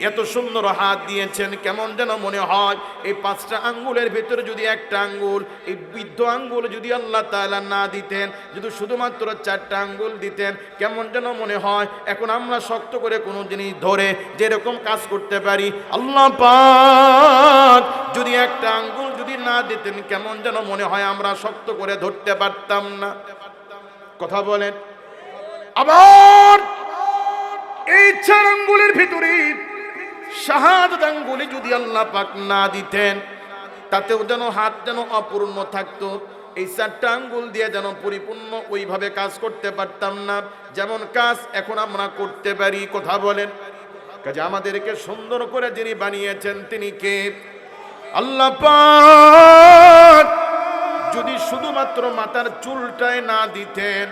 এত সুন্দর হাত দিয়েছেন, কেমন যেন মনে হয় এই 5টা আঙ্গুলের ভেতরে যদি একটা আঙ্গুল, এই বৃদ্ধ আঙ্গুল যদি আল্লাহ তাআলা না দিতেন, যদি শুধুমাত্র 4টা আঙ্গুল দিতেন, কেমন যেন মনে হয় এখন আমরা শক্ত করে কোনো জিনিস ধরে যেরকম কাজ করতে পারি, আল্লাহ পাক যদি একটা আঙ্গুল যদি না দিতেন, কেমন যেন মনে হয় আমরা শক্ত করে ধরতে পারতাম না। কথা বলেন। আবার এই 4 আঙ্গুলের ভিতরে শাহাদাত আঙ্গুলে যদি আল্লাহ পাক না দিতেন, তাতেও যেন হাত যেন অপূর্ণ থাকতো। এই 4টা আঙ্গুল দিয়ে যেন পরিপূর্ণ ওইভাবে কাজ করতে পারতাম না যেমন কাজ এখন আমরা করতে পারি। কথা বলেন। কাজে আমাদেরকে সুন্দর করে যিনি বানিয়েছেন তিনি কে? আল্লাহ পাক। যদি শুধুমাত্র মাথার চুলটাই না দিতেন,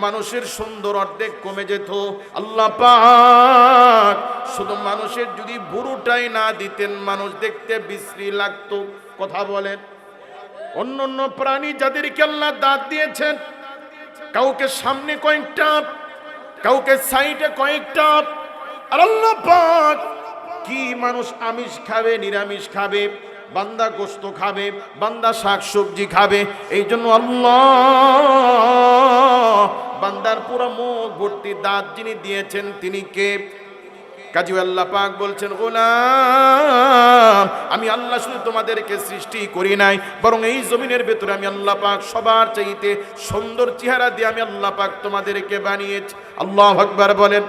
মানুষের সুন্দর অর্ধেক কমে যেত। আল্লাহ পাক শুধু মানুষের যদি ভুরুটাই না দিতেন, মানুষ দেখতে বিশ্রী লাগতো। কথা বলেন। অন্য অন্য প্রাণী যাদেরকে আল্লাহ দাঁত দিয়েছেন, কাউকে সামনে কয়েকটা, কাউকে সাইডে কয়েকটা। আর আল্লাহ পাক কি মানুষ আমিষ খাবে, নিরামিষ খাবে, বান্দা গোশত খাবে, বান্দা শাক সবজি খাবে। এই জন্য আল্লাহ বান্দার পুরো মুখ ভর্তি দাঁত যিনি দিয়েছেন তিনি কে? কাজী আল্লাহ পাক বলছেন, গোলাম আমি আল্লাহ শুধু তোমাদেরকে সৃষ্টি করি নাই, বরং এই জমিনের ভেতরে আমি আল্লাহ পাক সবার চাইতে সুন্দর চেহারা দিয়ে আমি আল্লাহ পাক তোমাদেরকে বানিয়েছি। আল্লাহু আকবার বলেন।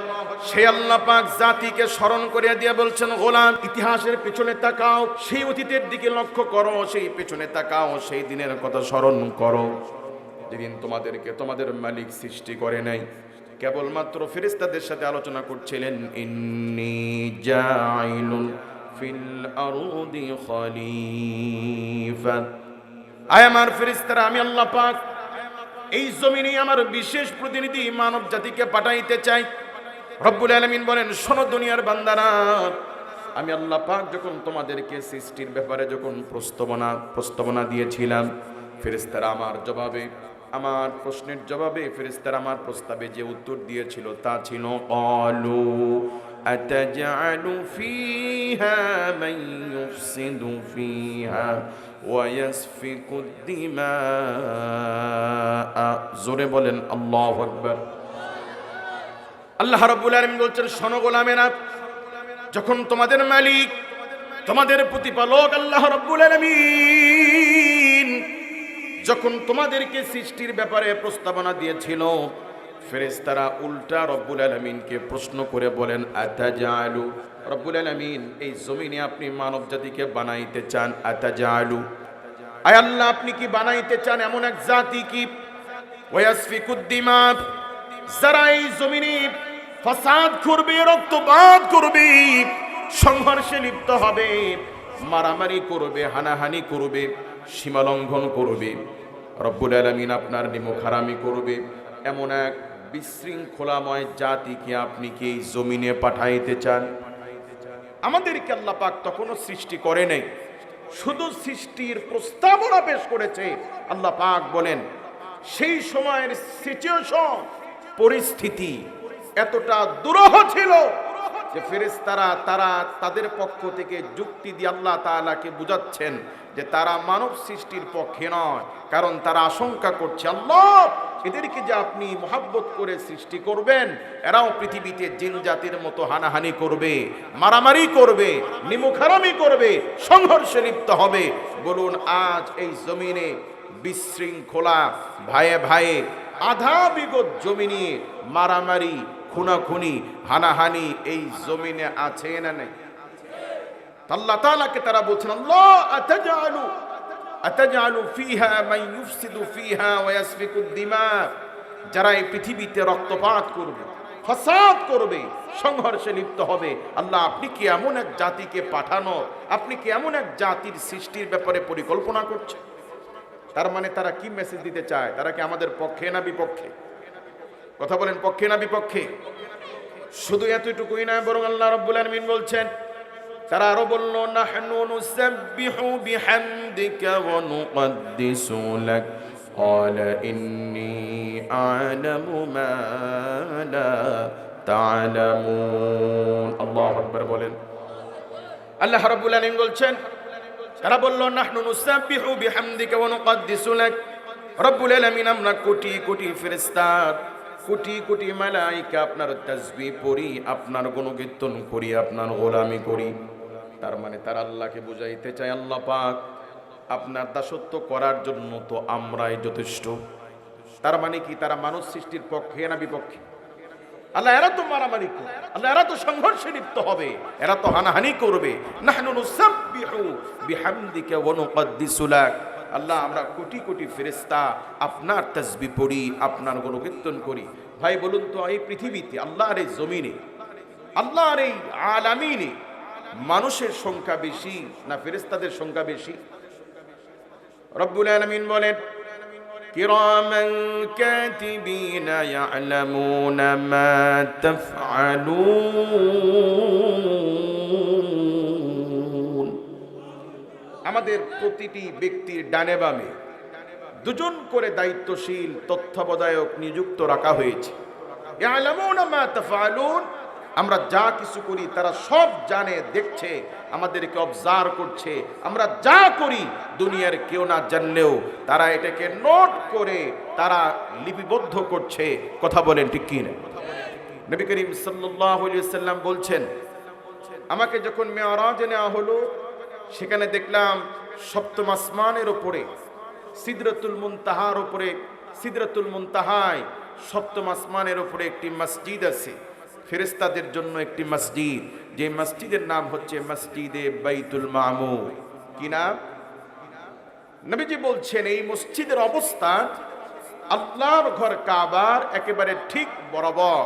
সেই আল্লাহ পাক জাতিকে স্মরণ করিয়া দিয়ে বলছেন, গোলাম ইতিহাসের পেছনে তাকাও, সেই অতীতের দিকে লক্ষ্য করো, সেই পেছনে তাকাও, সেই দিনের কথা স্মরণ করো যেদিন তোমাদেরকে তোমাদের মালিক সৃষ্টি করে নাই। কেবলমাত্র ফেরেশতাদের সাথে আলোচনা করছিলেন, ইন্নী জাইলুন ফিল আরদি খলিফা। আয় আমার ফেরেশতারা, আমি আল্লাহ পাক এই জমিনে আমার বিশেষ প্রতিনিধি মানব জাতিকে পাঠাইতে চাই। রব্বুল আলামিন বলেন, শোনো দুনিয়ার বান্দারা, আমি আল্লাহ পাক যখন তোমাদেরকে সৃষ্টির ব্যাপারে যখন প্রস্তাবনা দিয়েছিলাম, ফেরেশতারা আমার জবাবে, আমার প্রশ্নের জবাবে ফেরেশতারা আমার প্রস্তাবে যে উত্তর দিয়েছিল তা ছিল, ক্বালু আতাজআলু ফীহা মান ইউফসিদু ফীহা ওয়া ইয়াসফিকুদ দিমা। জোরে বলেন আল্লাহু আকবার। আল্লাহ রাব্বুল আলামিন বলছেন, শোনো গোলামেরা, যখন তোমাদের মালিক, তোমাদের প্রতিপালক আল্লাহ রাব্বুল আলামিন যখন তোমাদেরকে সৃষ্টির ব্যাপারে প্রস্তাবনা দিয়েছিল, ফেরেশতারা উল্টা রব্বুল আলামিনকে প্রশ্ন করে বলেন, আতাজালু, রব্বুল আলামিন এই জমিনে আপনি মানব জাতিকে বানাইতে চান, আতাজালু, আয় আল্লাহ আপনি কি বানাইতে চান এমন এক জাতি কি, ওয়াসফিকুদ দিমা, যারা এই জমিনে ফাসাদ করবে, রক্তপাত করবে, সংঘর্ষে লিপ্ত হবে, মারামারি করবে, হানাহানি করবে, সীমালঙ্ঘন করবে, রব্বুল আলামিন আপনার নিমুখারামি করবে, এমন এক বিশৃঙ্খলাময় জাতিকে আপনি কি এই জমিনে পাঠাইতে চান? আমাদেরকে আল্লাহ পাক তখনও সৃষ্টি করে নাই, শুধু সৃষ্টির প্রস্তাবনা পেশ করেছে। আল্লাহ পাক বলেন, সেই সময়ের সিচুয়েশন, পরিস্থিতি এতটা দুরূহ ছিল যে ফেরেশতারা তারা তাদের পক্ষ থেকে যুক্তি দিয়ে আল্লাহ তাআলাকে বুঝাচ্ছেন যে তারা মানব সৃষ্টির পক্ষে নয়, কারণ তারা আশঙ্কা করছে, আল্লাহ এদেরকে যে আপনি মহব্বত করে সৃষ্টি করবেন, এরাও পৃথিবীতে জিন জাতির মতো হানাহানি করবে, মারামারি করবে, নিমুখারামি করবে, সংঘর্ষে লিপ্ত হবে। বলুন, আজ এই জমিনে বিশৃঙ্খলা, ভাইয়ে ভাইয়ে আধা বিগত জমিনে মারামারি, খুনাখুনি, হানাহানি এই জমিনে আছে না নাই? আল্লাহ তাআলাকে তারা বলছেন, আল্লাহ আতাজআলু ফীহা মান ইউফসিদু ফীহা ওয়া ইয়াসফিকুদ দিমা, যারা এই পৃথিবীতে রক্তপাত করবে, ফাসাদ করবে, সংঘর্ষে লিপ্ত হবে, আল্লাহ আপনি কি এমন এক জাতিকে পাঠানো, আপনি কি এমন এক জাতির সৃষ্টির ব্যাপারে পরিকল্পনা করছেন? তার মানে তারা কি মেসেজ দিতে চায়? তারা কি আমাদের পক্ষে না বিপক্ষে? কথা বলেন, পক্ষে না বিপক্ষে? শুধু এতটুকুই নয়, বরং আল্লাহ রাব্বুল আলামিন বলছেন, তারা আরো বলল, নাহনু নুসাব্বিহু বিহামদিকা ওয়া নুকদ্দিসু লাক ক্বালা ইন্নী আ'লামু মা লা তা'লামুন। আল্লাহু আকবার বলেন। আল্লাহ রাব্বুল আলামিন বলছেন, তারা বলল নাহনু নুসাব্বিহু বিহামদিকা ওয়া নুকদ্দিসু লাক। রব্বুল আলামিন আমরা কোটি কোটি ফেরেশতা, কোটি কোটি মালায়েকা আপনার তাসবিহ পড়ি, আপনার গুণকীর্তন করি, আপনার গোলামি করি। তার মানে তারা আল্লাহকে বুঝাইতে চায়, আল্লাহ পাক আপনার দাসত্ব করার জন্য তো আমরাই যথেষ্ট। তার মানে কি তারা মানুষ সৃষ্টির পক্ষে না বিপক্ষে? আল্লাহ এরা তো মারামারি করবে, আল্লাহ এরা তো সংঘর্ষে লিপ্ত হবে, এরা তো হানাহানি করবে। নাহনু নুসাব্বিহু বিহামদিকা ওয়া নুকদ্দিসু লাক। আল্লাহ আমরা কোটি কোটি ফেরেশতা আপনার তাসবিহ পড়ি, আপনার গুণকীর্তন করি। ভাই বলুন তো, এই পৃথিবীতে আল্লাহর এই জমিনে, আল্লাহর এই আলামিনে মানুষের সংখ্যা বেশি না ফেরেশতাদের সংখ্যা বেশি? রব্বুল আলামিন বলেন, কিরামান কাতিবিনা ইয়ালামুনা মা তাফআলুন। আমাদের প্রতিটি ব্যক্তির ডানে বামে দুজন করে দায়িত্বশীল তত্ত্বাবধায়ক নিযুক্ত রাখা হয়েছে। ইয়ালামুনা মা তাফআলুন, আমরা যা কিছু করি তারা সব জানে, দেখছে, আমাদেরকে অবজার্ভ করছে। আমরা যা করি দুনিয়ার কেউ না জানলেও তারা এটাকে নোট করে তারা লিপিবদ্ধ করছে। কথা বলেন ঠিক কি না? নবী করিম সাল্লাল্লাহু আলাইহি ওয়াসাল্লাম বলছেন, আমাকে যখন মেরাজে নেওয়া হলো, সেখানে দেখলাম সপ্তম আসমানের উপরে সিদরাতুল মুনতাহার উপরে, সিদরাতুল মুনতাহায় সপ্তম আসমানের উপরে একটি মসজিদ আছে, ফেরেশতাদের জন্য একটি মসজিদ, যে মসজিদের নাম হচ্ছে মসজিদে বাইতুল মামুর। কি নাম? নবীজি বলছেন এই মসজিদের অবস্থা আল্লাহর ঘর কাবার একেবারে ঠিক বরাবর,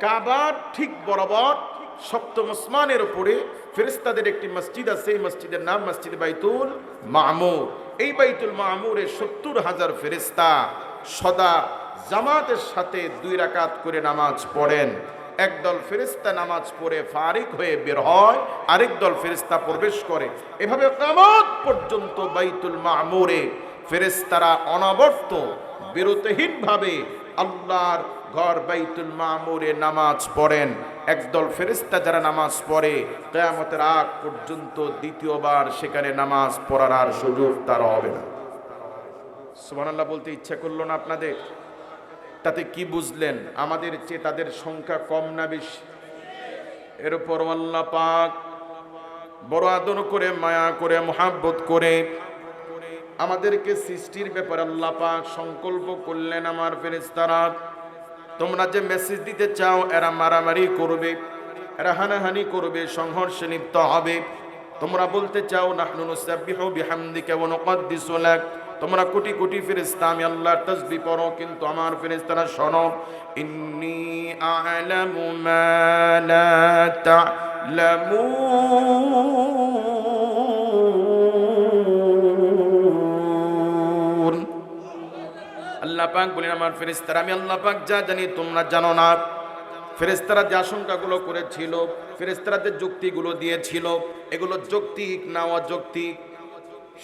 কাবার ঠিক বরাবর সপ্তম আসমানের উপরে ফেরেশতাদের একটি মসজিদ আছে, এই মসজিদের নাম মসজিদ বাইতুল মামুর। এই বাইতুল মামুরে 70,000 ফেরেশতা সদা জামাতের সাথে 2 রাকাত করে নামাজ পড়েন। একদল ফেরেশতা নামাজ পড়ে ফারিক হয়ে বের হয়, আরেক দল ফেরেশতা প্রবেশ করে। এভাবে কিয়ামত পর্যন্ত বাইতুল মামুরে ফেরেশতারা অনবরত বিরতিহীনভাবে আল্লাহর ঘর বাইতুল মামুরে নামাজ পড়েন। একদল ফেরেশতা যারা নামাজ পড়ে কিয়ামতের আগ পর্যন্ত দ্বিতীয়বার সেখানে নামাজ পড়ার আর সুযোগ তার হবে না। সুবহানাল্লাহ বলতে ইচ্ছা করলো না আপনাদের? তাতে কি বুঝলেন? আমাদের চেয়ে তাদের সংখ্যা কম না বেশি? এর উপর আল্লাহ পাক বড় আদর করে, মায়া করে, মহাব্বত করে আমাদেরকে সৃষ্টির ব্যাপারে আল্লাহ পাক সংকল্প করলেন, আমার ফেরেশতারা তোমরা যে মেসেজ দিতে চাও এরা মারামারি করবে, এরা হানাহানি করবে, সংঘর্ষে লিপ্ত হবে। তোমরা বলতে চাও নাহনু নুসাব্বিহু বিহামদিকা ওয়া নুকদ্দিসু লাক, তোমরা কোটি কোটি ফেরেশতা আমি আল্লাহর তাসবিহ পড়ো, কিন্তু আমার ফেরেশতারা শোনো, ইন্নী আ'লামু মা লা তা'লামুন। আল্লাহ পাক বলেন, আমার ফেরেশতারা আমি আল্লাহ পাক যা জানি তোমরা জানো না। ফেরেশতারা যে আশঙ্কাগুলো করেছিল, ফেরেশতারা যে যুক্তিগুলো দিয়েছিল, এগুলো যৌক্তিক না অযৌক্তিক?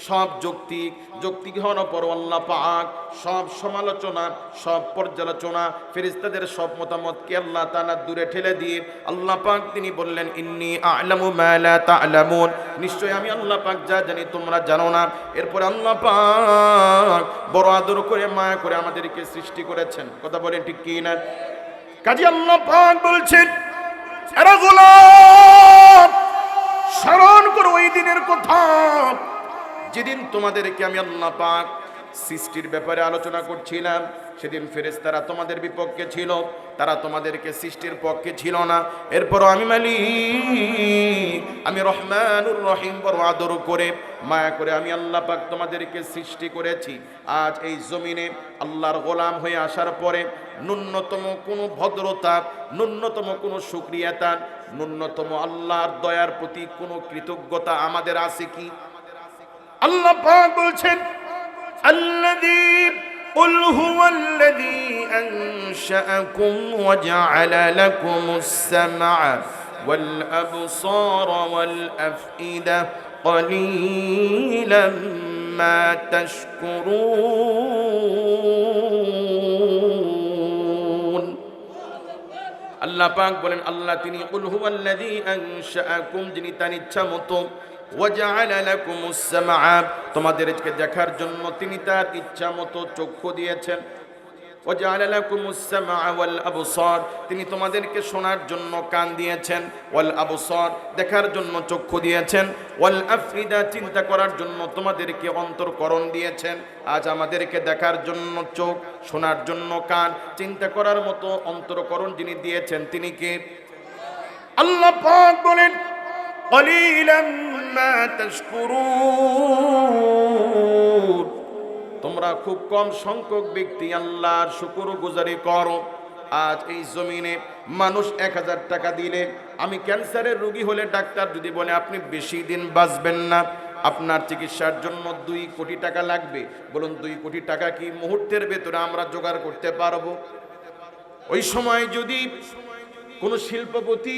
সব যৌক্তিক। যৌক্তিক হওয়ার পর আল্লাহ পাক সব সমালোচনা, সব পর্যালোচনা, ফেরেশতাদের সব মতামতকে আল্লাহ তাআলা দূরে ঠেলে দিয়ে আল্লাহ পাক তিনি বললেন, ইন্নী আ'লামু মা লা তা'লামুন, নিশ্চয় আমি আল্লাহ পাক যা জানি তোমরা জানো না। এরপর আল্লাহ পাক বড় আদর করে, মায়া করে আমাদেরকে সৃষ্টি করেছেন। কথা বলেন ঠিক কি না? কাজী আল্লাহ পাক বলছেন, এরা গোলাম স্মরণ করো ওই দিনের কথা যেদিন তোমাদেরকে আমি আল্লাহ পাক সৃষ্টির ব্যাপারে আলোচনা করছিলাম। সেদিন ফেরেশতারা তোমাদের বিপক্ষে ছিল, তারা তোমাদেরকে সৃষ্টির পক্ষে ছিল না। এরপরও আমি মালিক, আমি রহমানুর রহিম, বড় আদর করে, মায়া করে আমি আল্লাহ পাক তোমাদেরকে সৃষ্টি করেছি। আজ এই জমিনে আল্লাহর গোলাম হয়ে আসার পরে ন্যূনতম কোনো ভদ্রতা, ন্যূনতম কোনো শুকরিয়াতা, ন্যূনতম আল্লাহর দয়ার প্রতি কোনো কৃতজ্ঞতা আমাদের আছে কি? আল্লাহ পাক বলছেন, আল্লাযী কুল হুয়াল্লাযী আনশাআকুম ওয়া জাআলা লাকুমুস সামআ ওয়াল আবসারা ওয়াল আফইদা ক্বালীলাম মা তাশকুরুন। আল্লাহ পাক বলেন আল্লাহ তিনি কুল হুয়াল্লাযী আনশাআকুম, যিনি তার ইচ্ছা মতো ওয়াজআলা লাকুমুস সামআ, তোমাদেরকে দেখার জন্য তিনি তার ইচ্ছা মতো চক্ষু দিয়েছেন। ওয়াজআলা লাকুমুস সামআ ওয়াল আবসার, তিনি তোমাদেরকে শোনার জন্য কান দিয়েছেন। ওয়াল আবসার, দেখার জন্য চক্ষু দিয়েছেন। ওয়াল আফইদা, চিন্তা করার জন্য তোমাদেরকে অন্তরকরণ দিয়েছেন। আজ আমাদেরকে দেখার জন্য চোখ, শোনার জন্য কান, চিন্তা করার মতো অন্তরকরণ যিনি দিয়েছেন তিনি কে? আল্লাহ পাক বলেন ক্বালিলাম মা তাশকুরুন, তোমরা খুব কম সংখ্যক ব্যক্তি আল্লাহর শুকরগুজারি করো। আজ এই জমিনে মানুষ 1000 টাকা দিলে, আমি ক্যান্সারের রোগী হলে ডাক্তার যদি বলে আপনি বেশি দিন বাঁচবেন না, আপনার চিকিৎসার জন্য 2 কোটি টাকা লাগবে, বলুন 2 কোটি টাকা কি মুহূর্তের ভেতরে আমরা জোগাড় করতে পারবো? ওই সময় যদি কোনো শিল্পপতি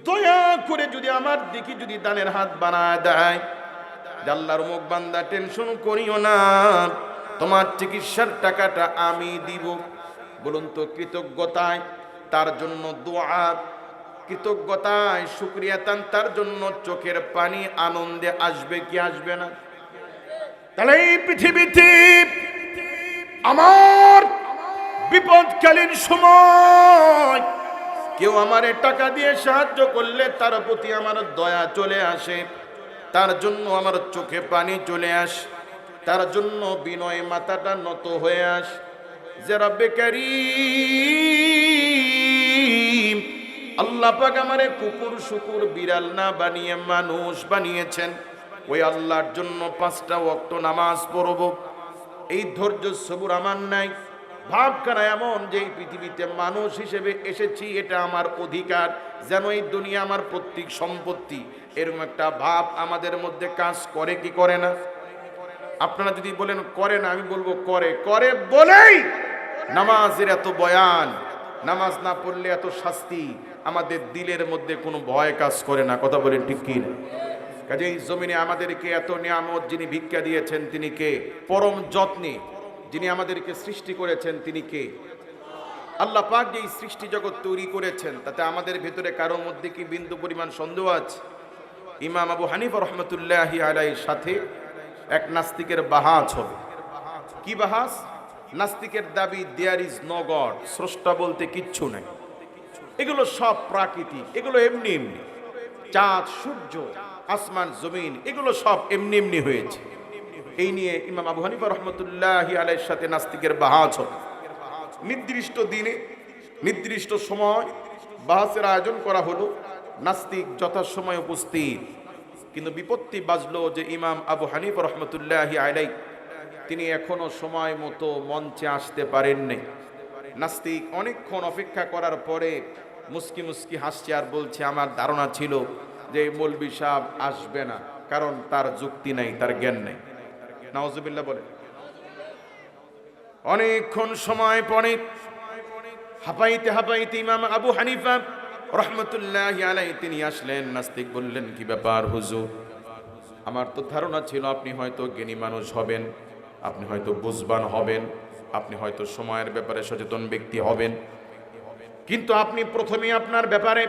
দয়া করে যদি আমার দিকে যদি দানের হাত বানায় দেয়, আল্লাহর মুখ বান্দা টেনশন করিও না, তোমার চিকিৎসার টাকাটা আমি দিব, বলুন তো কৃতজ্ঞতায় তার জন্য দোয়া, কৃতজ্ঞতায় শুকরিয়াতান তার জন্য চোখের পানি আনন্দে আসবে কি আসবে না? তাহলে এই পৃথিবীতে আমার বিপদকালীন সময় কেউ আমারে টাকা দিয়ে সাহায্য করলে তার প্রতি আমার দয়া চলে আসে, তার জন্য আমার চোখে পানি চলে আসে, তার জন্য বিনয় মাথাটা নত হয়ে আস যে রব্বে কারীম, আল্লাহ পাক আমারে কুকুর শুকুর বিড়াল না বানিয়ে মানুষ বানিয়েছেন। ওই আল্লাহর জন্য 5টা ওয়াক্ত নামাজ পড়ব, এই ধৈর্য সবুর আমার নাই। ভাবখানা এমন যে এই পৃথিবীতে মানুষ হিসেবে এসেছি, এটা আমার অধিকার, যেন এই দুনিয়া আমার পৈতৃক সম্পত্তি, এরকম একটা ভাব আমাদের মধ্যে কাজ করে কি করে না? আপনারা যদি বলেন করে না, আমি বলবো করে। করে বলেই নামাজের এত বয়ান, নামাজ না পড়লে এত শাস্তি, আমাদের দিলের মধ্যে কোনো ভয় কাজ করে না। কথা বলেন ঠিক কি না? কাজেই জমিনে আমাদেরকে এত নিয়ামত যিনি ভিক্ষা দিয়েছেন তিনি কে? পরম যত্নে যিনি আমাদেরকে সৃষ্টি করেছেন তিনি কে? আল্লাহ পাক যে সৃষ্টি জগৎ তৈরি করেছেন, তাতে আমাদের ভেতরে কারোর মধ্যে কি বিন্দু পরিমাণ সন্দেহ আছে? ইমাম আবু হানিফা রহমতুল্লাহি আলাইহির সাথে এক নাস্তিকের বাহাস হবে। কি বাহাস? নাস্তিকের দাবি দেয়ার ইজ নো গড, স্রষ্টা বলতে কিচ্ছু নাই, এগুলো সব প্রাকৃতিক, এগুলো এমনি এমনি, চাঁদ সূর্য আসমান জমিন এগুলো সব এমনি এমনি হয়েছে। এই নিয়ে ইমাম আবু হানিফা রহমতুল্লাহি আলাইহির সাথে নাস্তিকের বাহাস হবে। নির্দিষ্ট দিনে নির্দিষ্ট সময় বাহাসের আয়োজন করা হলো, নাস্তিক যথাসময় উপস্থিত। কিন্তু বিপত্তি বাজলো যে ইমাম আবু হানিফা রহমতুল্লাহি আলাইহি তিনি এখনো সময় মতো মঞ্চে আসতে পারেননি। নাস্তিক অনেকক্ষণ অপেক্ষা করার পরে মুস্কি মুস্কি হাসছে আর বলছে আমার ধারণা ছিল যে মৌলবী সাহেব আসবে না, কারণ তার যুক্তি নাই, তার জ্ঞান নেই। নাউজুবিল্লাহ বলে। অনেকক্ষণ সময় পরে হাঁপাইতে হাঁপাইতে ইমাম আবু হানিফা রহমতুল্লাহি আলাইহি তিনি আসলেন। নাস্তিক বললেন কি ব্যাপার হুজুর, আমার তো ধারণা ছিল আপনি হয়তো জ্ঞানী মানুষ হবেন, আপনি হয়তো বুঝবান হবেন, আপনি হয়তো সময়ের ব্যাপারে সচেতন ব্যক্তি হবেন, কিন্তু আপনি প্রথমে আপনার ব্যাপারে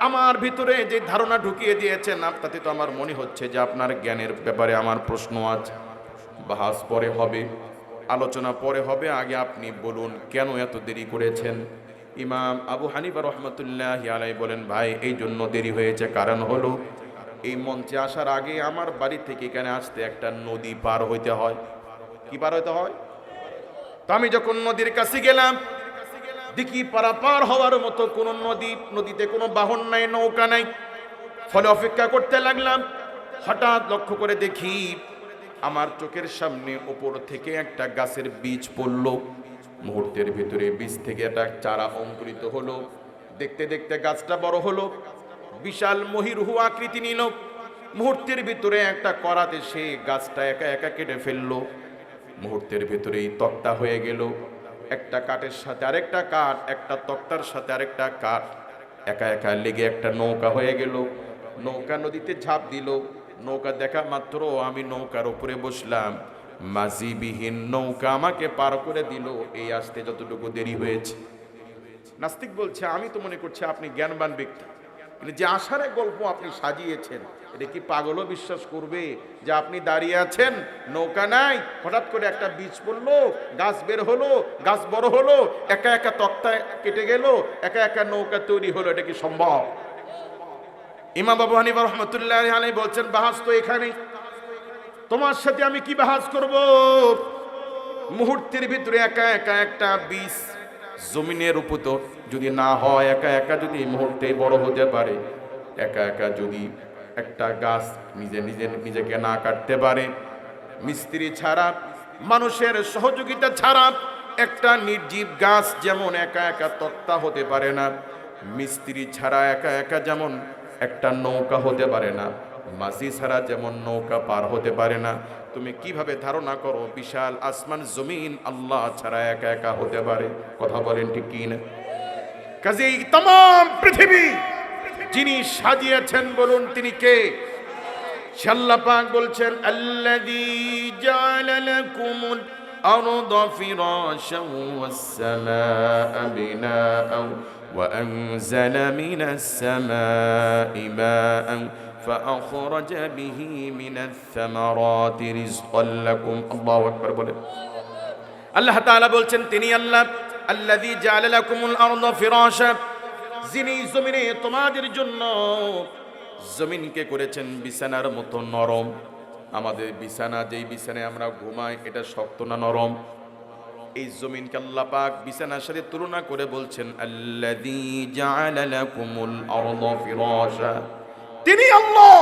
আমার ভিতরে যে ধারণা ঢুকিয়ে দিয়েছেন, তাতে তো আমার মনে হচ্ছে যে আপনার জ্ঞানের ব্যাপারে আমার প্রশ্ন আছে। বাহাস পরে হবে, আলোচনা পরে হবে, আগে আপনি বলুন কেন এত দেরি করেছেন? ইমাম আবু হানিফা রহমতুল্লাহি আলাইহি বলেন ভাই এই জন্য দেরি হয়েছে, কারণ হলো এই মঞ্চে আসার আগে আমার বাড়ি থেকে এখানে আসতে একটা নদী পার হইতে হয়। কি পার হইতে হয়? তো আমি যখন নদীর কাছে গেলাম দেখি পারাপার হওয়ার মতো কোনো নদীতে কোনো বাহন নাই, নৌকা নাই, ফলে অপেক্ষা করতে লাগলাম। হঠাৎ লক্ষ্য করে দেখি আমার চোখের সামনে উপর থেকে একটা গাছের বীজ পড়ল। মুহূর্তের ভিতরে বীজ থেকে একটা চারা অঙ্কুরিত হলো। দেখতে দেখতে গাছটা বড় হলো, বিশাল মহিরুহ আকৃতি নিল। মুহূর্তের ভিতরে একটা করাতে সে গাছটা একা একা কেটে ফেললো। মুহূর্তের ভিতরেই তক্তা হয়ে গেল। একটা কাঠের সাথে আরেকটা কাঠ, একটা তক্তার সাথে আরেকটা কাঠ একা একা লেগে একটা নৌকা হয়ে গেল। নৌকা নদীতে ঝাঁপ দিল। নৌকা দেখা মাত্র আমি নৌকার উপরে বসলাম, মাঝিবিহীন নৌকা আমাকে পার করে দিল। এই আসতে যতটুকু দেরি হয়েছে, নাস্তিক বলছে আমি তো মনে করছি আপনি জ্ঞানবান ব্যক্তি, কিন্তু যে আষাঢ়ে গল্প আপনি সাজিয়েছেন এটা কি পাগলও বিশ্বাস করবে যে আপনি দাঁড়িয়ে আছেন, নৌকা নাই, হঠাৎ করে একটা বীজ পড়লো, গাছ বের হলো, গাছ বড় হলো, একা একা তক্তা কেটে গেল, একা একা নৌকা তৈরি হলো, এটা কি সম্ভব? ইমাম আবু হানিফা রাহমাতুল্লাহ আলাইহি বলছেন বাহাস তো এখানে, তোমার সাথে আমি কি বাহাস করব? মুহূর্তের ভিতরে একা একা একটা বীজ জমিনের উপর যদি না হয়, একা একা যদি এই মুহূর্তে বড় হতে পারে, একা একা যদি একটা গাছ নিজেকে না কাটতে পারে, মিস্ত্রি ছাড়া, মানুষের সহযোগিতা ছাড়া একটা নির্জীব গাছ যেমন একা একা তক্তা হতে পারে না, মিস্ত্রি ছাড়া একা একা যেমন একটা নৌকা হতে পারে না, মাঝি ছাড়া যেমন নৌকা পার হতে পারে না, তুমি কিভাবে ধারণা করো বিশাল আসমান জমিন আল্লাহ ছাড়া একা একা হতে পারে? কথা বলেন ঠিক কি না? কাজেই तमाम পৃথিবী যিনি সাজিয়েছেন বলুন তিনি কে? আল্লাহ পাক বলছেন আল্লাযী জাআলা লাকুমুল আরদা ফিরাশান ওয়াস সামাআ বিনাআন ওয়া আনজালা মিনাস সামাই মাআন فأخرج به من الثمرات رزقا لكم الله أكبر বলেন। আল্লাহ তাআলা বলছেন তিনি আল্লাহ আল্লাযী জাআলা লাকুমুল আরদা ফিরাশা, যিনি জমিনে তোমাদের জন্য জমিনকে করেছেন বিছানার মতো নরম। আমাদের বিছানা, যেই বিছানায় আমরা ঘুমাই, এটা শক্ত না নরম? এই জমিনকে আল্লাহ পাক বিছানার সাথে তুলনা করে বলছেন আল্লাযী জাআলা লাকুমুল আরদা ফিরাশা, তিনি আল্লাহ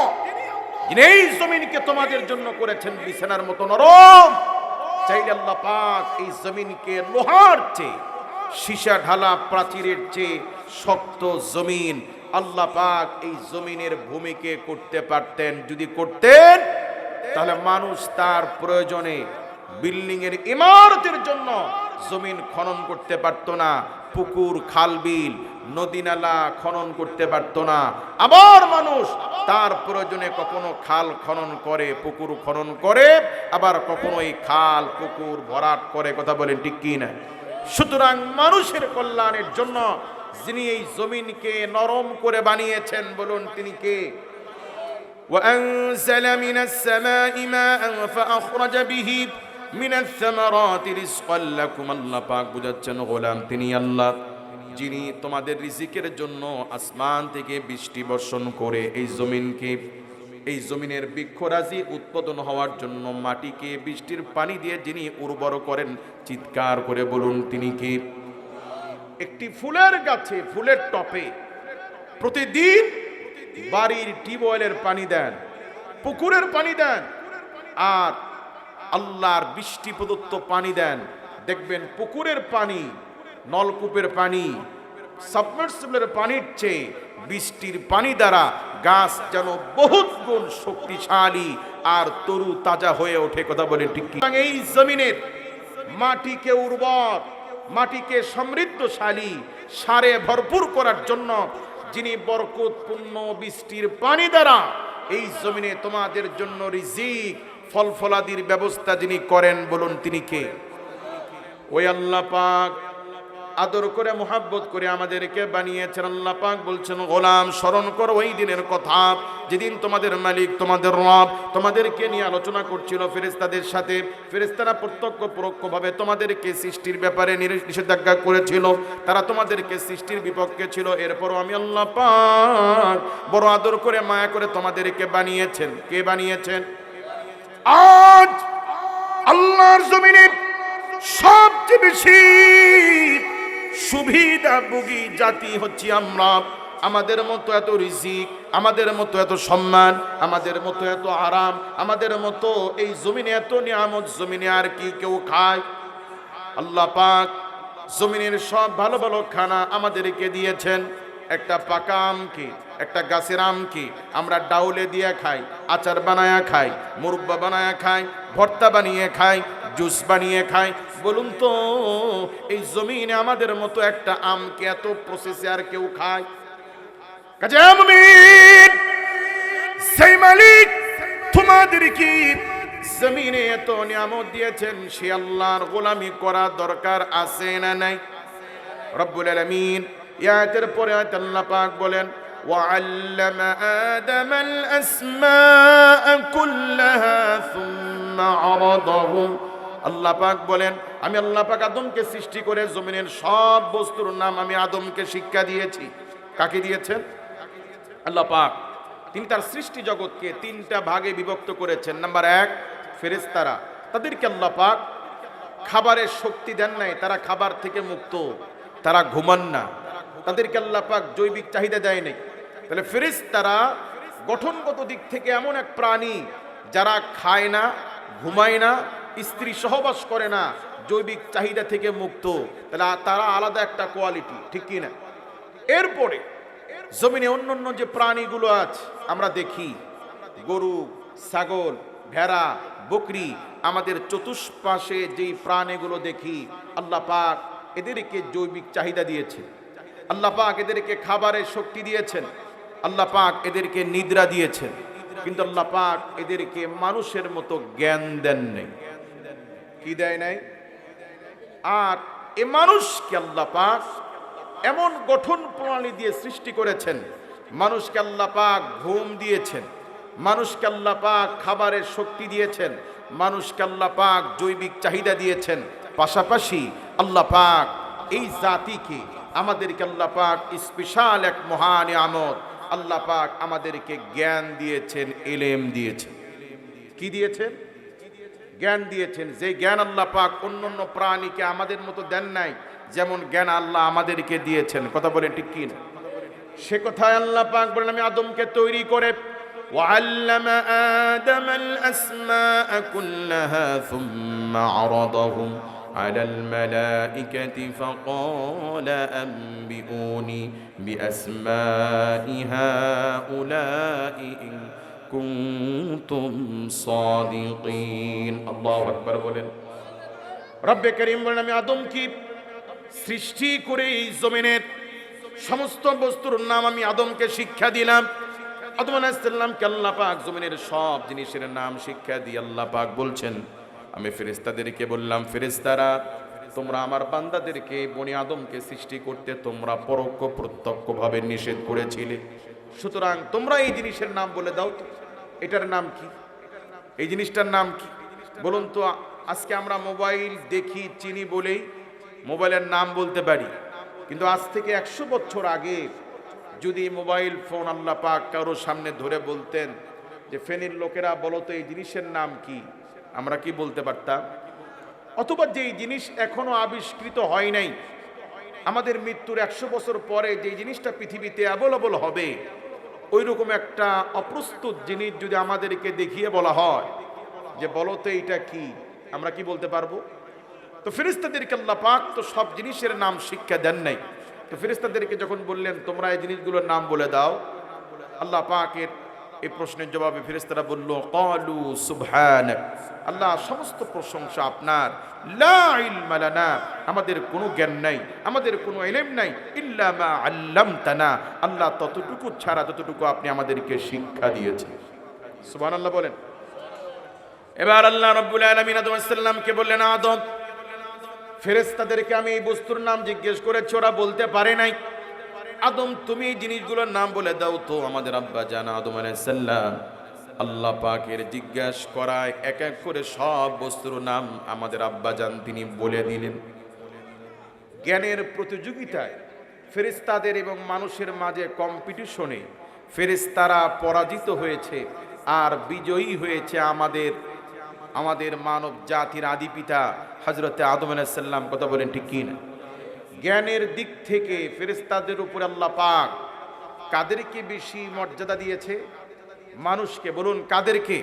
যিনি এই জমিনকে তোমাদের জন্য করেছেন বিছানার মতো নরম। চাইলে আল্লাহ পাক এই জমিনকে লোহার চেয়ে, সীসা ঢালা প্রাচীরের চেয়ে শক্ত জমিন আল্লাহ পাক এই জমিনের ভূমিকে করতে পারতেন। যদি করতেন তাহলে মানুষ তার প্রয়োজনে বিল্ডিং এর ইমারতের জন্য জমিন খনন করতে পারত না, পুকুর খাল বিল নদী নালা খনন করতে পারত না। আবার মানুষ তার প্রয়োজনে কখনো খাল খনন করে, পুকুর খনন করে, আবার কখনো এই খাল পুকুর ভরাট করে। কথা বলেন ঠিক কি না? সুতরাং মানুষের কল্যাণের জন্য যিনি এই জমিনকে নরম করে বানিয়েছেন বলুন তিনি কে? وأنزل من السماء ماء فأخرج به من الثمرات رزقا لكم আল্লাহ পাক বুঝাচ্ছেন গোলাম তিনি আল্লাহ যিনি তোমাদের রিজিকের জন্য আসমান থেকে বৃষ্টি বর্ষণ করে এই জমিনকে, এই জমিনের বৃক্ষরাজি উৎপাদন হওয়ার জন্য মাটিকে বৃষ্টির পানি দিয়ে যিনি উর্বর করেন, চিৎকার করে বলুন তিনি কে? একটি ফুলের গাছে, ফুলের টপে প্রতিদিন বাড়ির টিউবওয়েলের পানি দেন, পুকুরের পানি দেন, আর আল্লাহর বৃষ্টি প্রদত্ত পানি দেন, দেখবেন পুকুরের পানি, নলকূপের পানি, সাবমার্সিবলের পানির চেয়ে বৃষ্টির পানি দ্বারা গাছ যেন বহুত গুণ শক্তিশালী আর তরু তাজা হয়ে ওঠে। কথা বলেন ঠিক কি? এই জমিনের মাটিকে উর্বর, মাটিকে সমৃদ্ধশালী, সারে ভরপুর করার জন্য যিনি বরকতপূর্ণ বৃষ্টির পানি দ্বারা এই জমিনে তোমাদের জন্য রিজিক ফল ফলাদির ব্যবস্থা যিনি করেন বলুন তিনি কে? ওই আল্লাহ পাক আদর করে মোহাব্বত করে আমাদেরকে বানিয়েছেন। আল্লাহ পাক বলছেন গোলাম স্মরণ করো ওই দিনের কথা যেদিন তোমাদের মালিক, তোমাদের রব তোমাদেরকে নিয়ে আলোচনা করছিল ফেরেশতাদের সাথে। ফেরেশতারা প্রত্যক্ষ পরোক্ষভাবে তোমাদেরকে সৃষ্টির ব্যাপারে নিষেধাজ্ঞা করেছিল, তারা তোমাদেরকে সৃষ্টির বিপক্ষে ছিল। এরপরও আমি আল্লাহ পাক বড় আদর করে মায়া করে তোমাদেরকে বানিয়েছেন। কে বানিয়েছেন? আজ আল্লাহর জমিনে সবচেয়ে বেশি সুবিধাভোগী জাতি হচ্ছে আমরা। আমাদের মতো এত রিজিক, আমাদের মতো এত সম্মান, আমাদের মতো এত আরাম, আমাদের মতো এই জমিনে এত নিয়ামত জমিনে আর কি কেউ খায়? আল্লাহ পাক জমিনের সব ভালো ভালো খানা আমাদেরকে দিয়েছেন। একটা পাকা আমকে, একটা গাছের আমকে আমরা ডাউলে দিয়ে খাই, আচার বানায়া খাই, মুরব্বা বানায়া খাই, ভর্তা বানিয়ে খাই, জুস বানিয়ে খাই। বলুন তো এই জমিনে আমাদের মতো একটা আমকে এত প্রসেসে আর কেউ খায়? কাজে আমিন সেই মালিক তোমাদের কি জমিনে এত নিয়ামত দিয়েছেন, সে আল্লাহর গোলামি করা দরকার আছে না নাই? রব্বুল আলামিন আয়াতের পরে আয়াত আল্লাহ পাক বলেন وعلم آدم الأسماء كلها ثم عرضهم আল্লাহ পাক বলেন আমি আল্লাহ পাক আদমকে সৃষ্টি করে জমিনের সব বস্তুর নাম আমি আদমকে শিক্ষা দিয়েছি। কাকে দিয়েছেন? আল্লাহ পাক তিনি তার সৃষ্টি জগৎকে তিনটা ভাগে বিভক্ত করেছেন। নাম্বার এক, ফেরেশতারা, তাদেরকে আল্লাহ পাক খাবারের শক্তি দেন নাই, তারা খাবার থেকে মুক্ত, তারা ঘুমান না, তাদেরকে আল্লাহ পাক জৈবিক চাহিদা দেয় নাই। তাহলে ফেরেশতারা গঠনগত দিক থেকে এমন এক প্রাণী যারা খায় না, ঘুমায় না, স্ত্রী সহবাস করে না, জৈবিক চাহিদা থেকে মুক্ত, তাহলে তারা আলাদা একটা কোয়ালিটি, ঠিক কি না? এরপরে জমিনে অন্যান্য যে প্রাণীগুলো আছে আমরা দেখি, গরু, ছাগল, ভেড়া, বকরি, আমাদের চতুষ্পাশে যেই প্রাণীগুলো দেখি আল্লাহ পাক এদেরকে জৈবিক চাহিদা দিয়েছেন, আল্লাহ পাক এদেরকে খাবারের শক্তি দিয়েছেন, আল্লাহ পাক এদেরকে নিদ্রা দিয়েছেন, কিন্তু আল্লাহ পাক এদেরকে মানুষের মতো জ্ঞান দেন নাই। কি দেয় নাই? আর এ মানুষকে আল্লাহ পাক এমন গঠন প্রণালী দিয়ে সৃষ্টি করেছেন, মানুষকে আল্লাহ পাক ঘুম দিয়েছেন, মানুষকে আল্লাহ পাক খাবারের শক্তি দিয়েছেন, মানুষকে আল্লাহ পাক জৈবিক চাহিদা দিয়েছেন, পাশাপাশি আল্লাহ পাক এই জাতিকে আমাদেরকে আল্লাহ পাক স্পেশাল এক মহান নিয়ামত আল্লাহ পাক আমাদেরকে জ্ঞান দিয়েছেন, ইলম দিয়েছেন। কি দিয়েছেন? জ্ঞান দিয়েছেন। যে জ্ঞান আল্লাহ পাক অন্যান্য প্রাণীকে আমাদের মতো দেন নাই, যেমন জ্ঞান আল্লাহ আমাদেরকে দিয়েছেন। কথা বলেন ঠিক কি না? সে কথায় আল্লাহ পাক বলেন আমি আদমকে তৈরি করে وعلم آدم الأسماء كلها ثم عرضهم على الملائكة فقال أنبئوني بأسماء هؤلاء إن كنتم صادقين الله أكبر বলেন। রব্বে করিম বলেন আমি আদমকে সৃষ্টি করে এই জমিনের সমস্ত বস্তুর নাম আমি আদমকে শিক্ষা দিলাম। আদম আলাইহিস সালামকে আল্লাহ পাক জমিনের সব জিনিসের নাম শিক্ষা দিয়ে আল্লাহ পাক বলছেন আমি ফেরেশতাদেরকে বললাম ফেরেশতারা তোমরা আমার বান্দাদেরকে বনি আদমকে সৃষ্টি করতে তোমরা পরোক্ষ প্রত্যক্ষভাবে নিষেধ করেছিলে, সুতরাং তোমরা এই জিনিসের নাম বলে দাও তো, এটার নাম কি, এই জিনিসটার নাম কি বলুন তো। আজকে আমরা মোবাইল দেখি চিনি বলেই মোবাইলের নাম বলতে পারি, কিন্তু আজ থেকে 100 বছর আগে যদি মোবাইল ফোন আল্লাহ পাক কারোর সামনে ধরে বলতেন যে ফেনীর লোকেরা বলো তো এই জিনিসের নাম কি, আমরা কি বলতে পারতাম? অথবা যেই জিনিস এখনো আবিষ্কৃত হয় নাই, আমাদের মৃত্যুর 100 বছর পরে যে জিনিসটা পৃথিবীতে অ্যাভেলেবল হবে, ওই রকম একটা অপ্রস্তুত জিনিস যদি আমাদেরকে দেখিয়ে বলা হয় যে বলো তো এইটা কি, আমরা কি বলতে পারবো? তো ফেরেশতাদেরকে আল্লাহ পাক তো সব জিনিসের নাম শিক্ষা দেন নাই। তো ফেরেশতাদেরকে যখন বললেন তোমরা এই জিনিসগুলোর নাম বলে দাও, আল্লাহ পাকের এই প্রশ্নের জবাবে ফেরেশতারা বলল ক্বালু সুবহানাক, আল্লাহ সমস্ত প্রশংসা আপনার, লা ইলমা লানা, আমাদের কোনো জ্ঞান নাই, আমাদের কোনো ইলম নাই, ইল্লা মা আল্লামতানা, আল্লাহ ততটুকু ছাড়া যতটুকু আপনি আমাদেরকে শিক্ষা দিয়েছেন। সুবহানাল্লাহ বলেন। এবার আল্লাহ রাব্বুল আলামিন আদম আলাইহিস সালামকে বললেন আদম ফেরেশতাদেরকে আমি এই বস্তুর নাম জিজ্ঞেস করেছি, ওরা বলতে পারে নাই, আদম তুমি এই জিনিসগুলোর নাম বলে দাও তো। আমাদের আব্বা জান আদম আলাইহিস সালাম আল্লাহ পাকের জিজ্ঞেস করায় এক এক করে সব বস্তুর নাম আমাদের আব্বা জান তিনি বলে দিলেন। জ্ঞানের প্রতিযোগিতায় ফেরেশতাদের এবং মানুষের মাঝে কম্পিটিশনে ফেরেশতারা পরাজিত হয়েছে আর বিজয়ী হয়েছে আমাদের মানব জাতির আদি পিতা হযরতে আদম আলাইহিস সালাম। কথা বলেন ঠিক কি না? জ্ঞানের দিক থেকে ফেরেশতাদের উপর আল্লাহ পাক কাদেরকে বেশি মর্যাদা দিয়েছে? মানুষকে। বলুন কাদেরকে?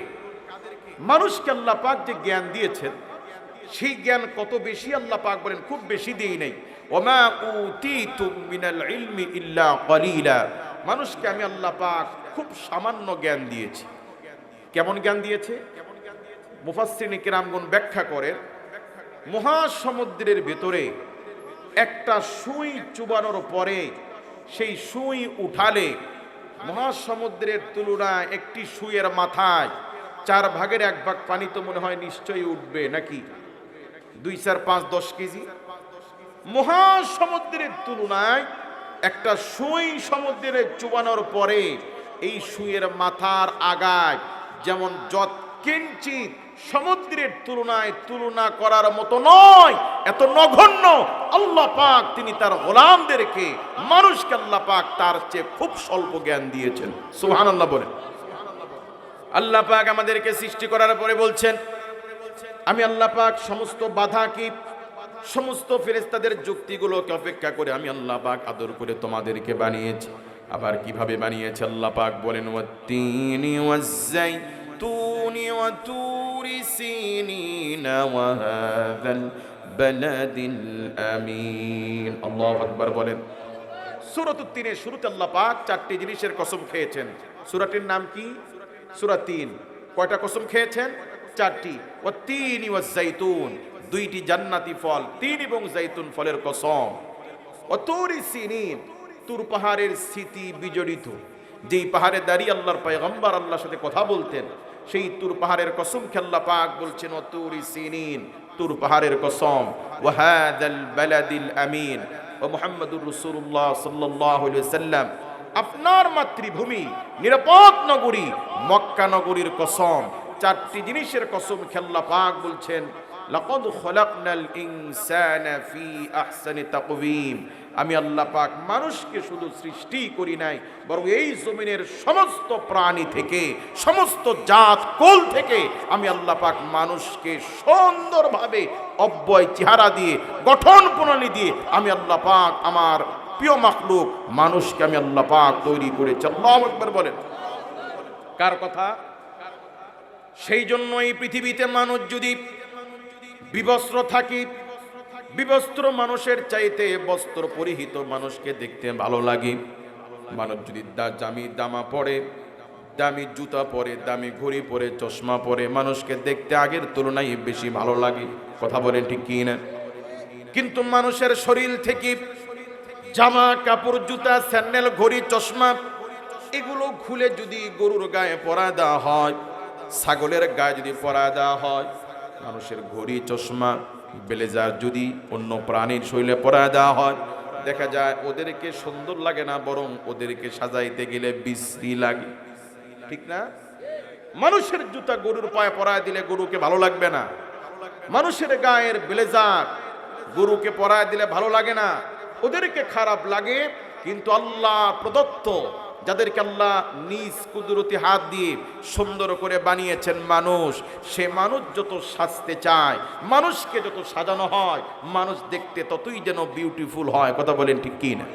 মানুষকে আল্লাহ পাক যে জ্ঞান দিয়েছেন সেই জ্ঞান কত বেশি? আল্লাহ পাক বলেন খুব বেশি দেই নাই, ওমা উতিতুম মিনাল ইলমি ইল্লা কলিলা, মানুষকে আমি আল্লাহ পাক খুব সামান্য জ্ঞান দিয়েছি। কেমন জ্ঞান দিয়েছে? মুফাসসিরিন কিরামগণ ব্যাখ্যা করেন মহাসমুদ্রের ভেতরে একটা সুই চুবানোর পরে সেই সুই উঠালে মহাসমুদ্রের তুলনায় একটি সুইয়ের মাথায় 4 ভাগের 1 ভাগ পানি তো মনে হয় নিশ্চয়ই উঠবে, নাকি? 2, 4, 5, 10 কেজি মহাসমুদ্রের তুলনায় একটা সুই সমুদ্রে চুবানোর পরে এই সুইয়ের মাথার আগায় যেমন যত কিঞ্চিত সমুদ্রের তুলনায় তুলনা করার মতো নয়, এত নগণ্য আল্লাহ পাক তিনি তার গোলামদেরকে, মানুষকে আল্লাহ পাক তার চেয়ে খুব স্বল্প জ্ঞান দিয়েছেন। সুবহানাল্লাহ বলেন। আল্লাহ পাক আমাদেরকে সৃষ্টি করার পরে বলছেন, আমি আল্লাহ পাক সমস্ত বাধা কি সমস্ত ফেরেশতাদের যুক্তিগুলোকে অপেক্ষা করে আমি আল্লাহ পাক আদর করে তোমাদেরকে বানিয়েছি। আবার কিভাবে বানিয়েছে আল্লাহ পাক বলেন, ওয়াত্তিনি ওয়াজ্জাইতুনি ওয়া তুরি সিনিনা ওয়া হাযাল বালাদিল আমিন। আল্লাহু আকবার বলেন। সূরাতুত তিনের শুরুতে আল্লাহ পাক চারটি জিনিসের কসম খেয়েছেন। সূরাটির নাম কি? সূরা ৩। কয়টা কসম খেয়েছেন? চারটি। ওয়াত্তিনি ওয়াজ্জাইতুন, দুইটি জান্নাতি ফল, তিন এবং জাইতুন ফলের কসম। ওয়াতুরি সিনিন, তুর পাহাড়ের স্মৃতি বিজড়িত, যেই পাহাড়ে দাঁড়িয়ে আল্লাহর পয়গম্বর আল্লাহর সাথে কথা বলতেন, সেই তুর পাহাড়ের কসম কে আল্লাহ পাক বলছেন ওয়াতুরি সিনিন, তুর পাহাড়ের কসম। ওয়া হাযাল বালাদিল আমিন, ও মুহাম্মদুর রাসূলুল্লাহ সাল্লাল্লাহু আলাইহি ওয়াসাল্লাম, আপনার মাতৃভূমি নিরাপদ নগরী মক্কা নগরীর কসম। চারটি জিনিসের কসম কে আল্লাহ পাক বলছেন, লাকাদ খলাকনাল ইনসানা ফি আহসানি তাকওয়িম, আমি আল্লাহ পাক মানুষকে শুধু সৃষ্টি করি নাই, বরং এই জমিনের সমস্ত প্রাণী থেকে, সমস্ত জাত কুল থেকে আমি আল্লাহ পাক মানুষকে সুন্দরভাবে অব্যয় চেহারা দিয়ে, গঠন প্রণালী দিয়ে আমি আল্লাহ পাক আমার প্রিয় মাখলুক মানুষকে আমি আল্লাহ পাক তৈরি করেছি। আল্লাহু আকবার বলেন। কার কথা? সেই জন্য এই পৃথিবীতে মানুষ যদি বিবস্ত্র থাকি, বিবস্ত্র মানুষের চাইতে বস্ত্র পরিহিত মানুষকে দেখতে ভালো লাগে। মানুষ যদি দামি জামা পরে, দামি জুতা পরে, দামি ঘড়ি পরে, চশমা পরে, মানুষকে দেখতে আগের তুলনায় বেশি ভালো লাগে। কথা বলেন ঠিক কি না? কিন্তু মানুষের শরীর থেকে জামা কাপড়, জুতা, স্যান্ডেল, ঘড়ি, চশমা এগুলো খুলে যদি গরুর গায়ে পরা দেওয়া হয়, ছাগলের গায়ে যদি পরা দেওয়া হয়, মানুষের ঘড়ি, চশমা, ব্লেজার যদি অন্য প্রাণীর শরীরে পরা দেওয়া হয়, দেখা যায় ওদেরকে সুন্দর লাগে না, বরং ওদেরকে সাজাইতে গেলে বিশ্রী লাগে। ঠিক না? মানুষের জুতা গরুর পায়ে পরায় দিলে গরুকে ভালো লাগবে না, মানুষের গায়ের ব্লেজার গরুকে পরায় দিলে ভালো লাগে না, ওদেরকে খারাপ লাগে। কিন্তু আল্লাহ প্রদত্ত, যাদেরকে আল্লাহ নিজ কুদরতি হাত দিয়ে সুন্দর করে বানিয়েছেন মানুষ, সে মানুষ যত সাজতে চায়, মানুষকে যত সাজানো হয়, মানুষ দেখতে ততই যেন বিউটিফুল হয়। কথা বলেন ঠিক কি না?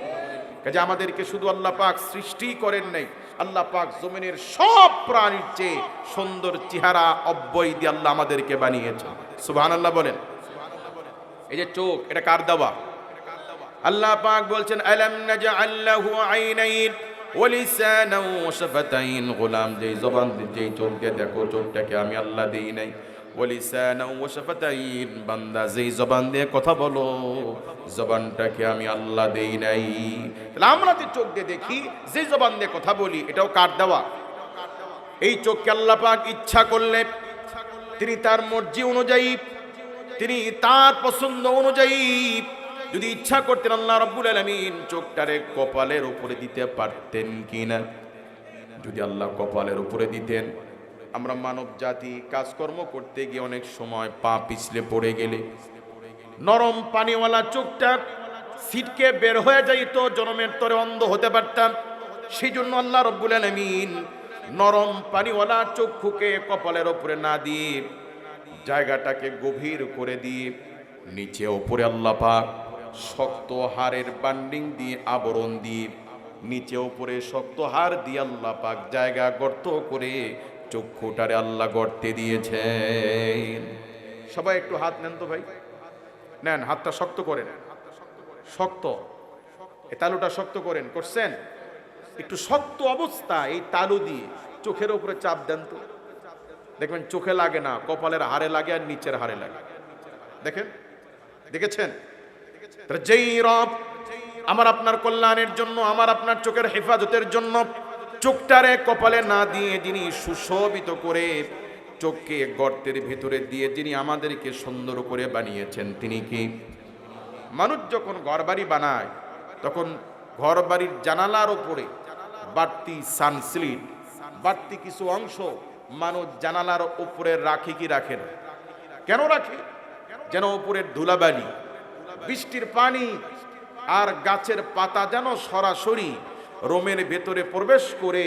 কাজে আমাদেরকে শুধু আল্লাহ পাক সৃষ্টি করেন নাই, আল্লাহ পাক জমিনের সব প্রাণীর চেয়ে সুন্দর চেহারা অব্যয় দিয়ে আল্লাহ আমাদেরকে বানিয়েছেন। সুবহানাল্লাহ বলেন। এই যে চোখ, এটা কার দেওয়া? আল্লাহ পাক বলছেন, আলাম নাজআল লাহু আইনাইন ওয়া লিসানান ওয়া শাফাতাইন, গোলাম যেই জবান, যেই চোখ দিয়ে দেখো, চোখটাকে আমি আল্লাহ দেই নাই। ওয়া লিসানান ওয়া শাফাতাইন, বান্দা যেই জবান দিয়ে কথা বলো, জবানটাকে আমি আল্লাহ দেই নাই। তাহলে আমরা যে চোখ দিয়ে দেখি, যে জবান দিয়ে কথা বলি, এটাও কার দেওয়া? এই চোখকে আল্লাহ পাক ইচ্ছা করলে তিনি তার মর্জি অনুযায়ী, তিনি তার পছন্দ অনুযায়ী যদি ইচ্ছা করতেন আল্লাহ রাব্বুল আলামিন চোখটারে কপালের উপরে দিতে পারতেন কিনা? যদি আল্লাহ কপালের উপরে দিতেন, আমরা মানব জাতি কাজকর্ম করতে গিয়ে অনেক সময় পা পিছলে পড়ে গেলে নরম পানিওয়ালা চোখটা ছিটকে বের হয়ে যাইতো, জনমের তরে অন্ধ হতে পারতাম। সেই জন্য আল্লাহ রাব্বুল আলামিন নরম পানিওয়ালা চক্ষুকে কপালের উপরে না দিয়ে জায়গাটাকে গভীর করে দিয়ে নিচে উপরে আল্লাহ পাক শক্ত হাড়ের বান্ডিং দিয়ে, আবরণ দিয়ে, নিচে উপরে শক্ত হাড় দিয়ে আল্লাহ পাক জায়গা গর্ত করে চক্ষুটারে আল্লাহ গর্তে দিয়েছেন। সবাই একটু হাত নেন তো ভাই, নেন, হাতটা শক্ত করেন, শক্ত, এই তালুটা শক্ত করেন। করছেন? একটু শক্ত অবস্থা এই তালু দিয়ে চোখের উপরে চাপ দেন তো, দেখবেন চোখে লাগে না, কপালের হাড়ে লাগে আর নিচের হাড়ে লাগে। দেখেন, দেখেছেন? যেই রব আমার আপনার কল্যাণের জন্য, আমার আপনার চোখের হেফাজতের জন্য চোখটারে কপালে না দিয়ে যিনি সুশোভিত করে চোখকে গর্তের ভিতরে দিয়ে যিনি আমাদেরকে সুন্দর করে বানিয়েছেন, তিনি কি? মানুষ যখন ঘরবাড়ি বানায় তখন ঘরবাড়ির জানালার উপরে বাড়তি সানস্লিট, বাড়তি কিছু অংশ মানুষ জানালার উপরে রাখে কি রাখে না? কেন রাখে? যেন উপরের ধুলাবালি, বৃষ্টির পানি আর গাছের পাতা যেন সরাসরি রোমের ভেতরে প্রবেশ করে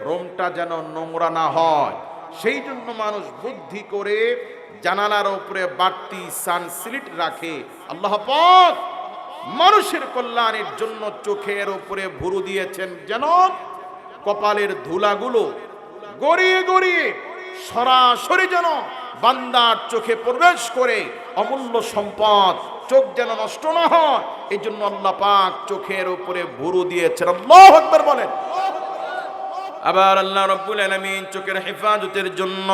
রোমটা যেন নোংরা না হয়। সেই জন্য মানুষ বুদ্ধি করে জানালার উপরে বাড়তি সানস্লিট রাখে। আল্লাহ পাক মানুষের কল্যাণের জন্য চোখের উপরে ভুরু দিয়েছেন, যেন কপালের ধুলাগুলো গড়িয়ে গড়িয়ে সরাসরি যেন বান্দার চোখে প্রবেশ করে অমূল্য সম্পদ চোখ যেন নষ্ট না হয়। এই জন্য আল্লাহ পাক চোখের উপরে ভুরু দিয়েছেন। আল্লাহু আকবার বলেন। আবার আল্লাহ রাব্বুল আলামিন চোখের হেফাজতের জন্য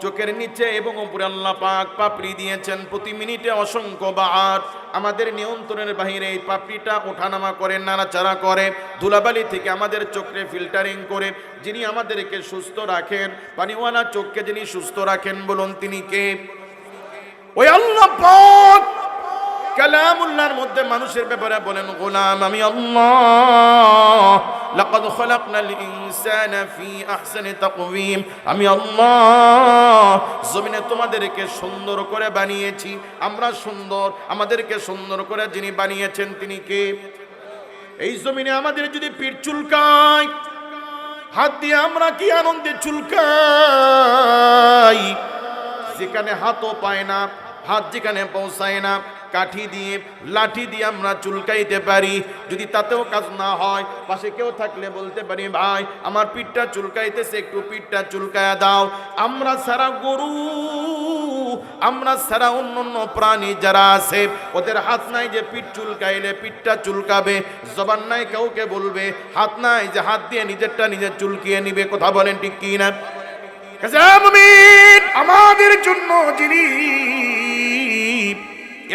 চোখের নিচে এবং উপরে আল্লাহ পাক পাপড়ি দিয়েছেন। প্রতি মিনিটে অসংখ্য বার আমাদের নিয়ন্ত্রণের বাহিরে এই পাপড়িটা ওঠানামা করে, নাড়াচাড়া করে, ধুলাবালি থেকে আমাদের চোখে ফিল্টারিং করে যিনি আমাদেরকে সুস্থ রাখেন, পানিওয়ালা চোখকে যিনি সুস্থ রাখেন, বলুন তিনি কে? ওই আল্লাহ পাক কালামুল্লাহর মধ্যে মানুষের ব্যাপারে বলেন, গোলাম আমি আল্লাহ, লাকাদ খালাকনাল ইনসানা ফি আহসানি তাকওয়িম, আমি আল্লাহ জমিনে তোমাদেরকে সুন্দর করে বানিয়েছি। আমরা সুন্দর, আমাদেরকে সুন্দর করে যিনি বানিয়েছেন তিনি কে? এই জমিনে আমাদের যদি পিঠ চুলকায়, হাত দিয়ে আমরা কি আনন্দে চুলকাই, যেখানে হাতও পায় না, হাত যেখানে পৌঁছায় না, কাঠি দিয়ে লাঠি দিয়ে আমরা চুলকাইতে পারি। যদি তাতেও কাজ না হয়, পাশে কেউ থাকলে বলতে পারি, ভাই আমার পিঠটা চুলকাইতেছে, একটু পিঠটা চুলকায়া দাও। আমরা সারা গরু, আমরা সারা অন্য প্রাণী যারা আছে, ওদের হাত নাই যে পিঠ চুলকাইলে পিঠটা চুলকাবে, জবান নাই কাউকে বলবে, হাত নাই যে হাত দিয়ে নিজেরটা নিজে চুলকিয়ে নিবে। কথা বলেন ঠিক কি না? আমাদের জন্য যিনি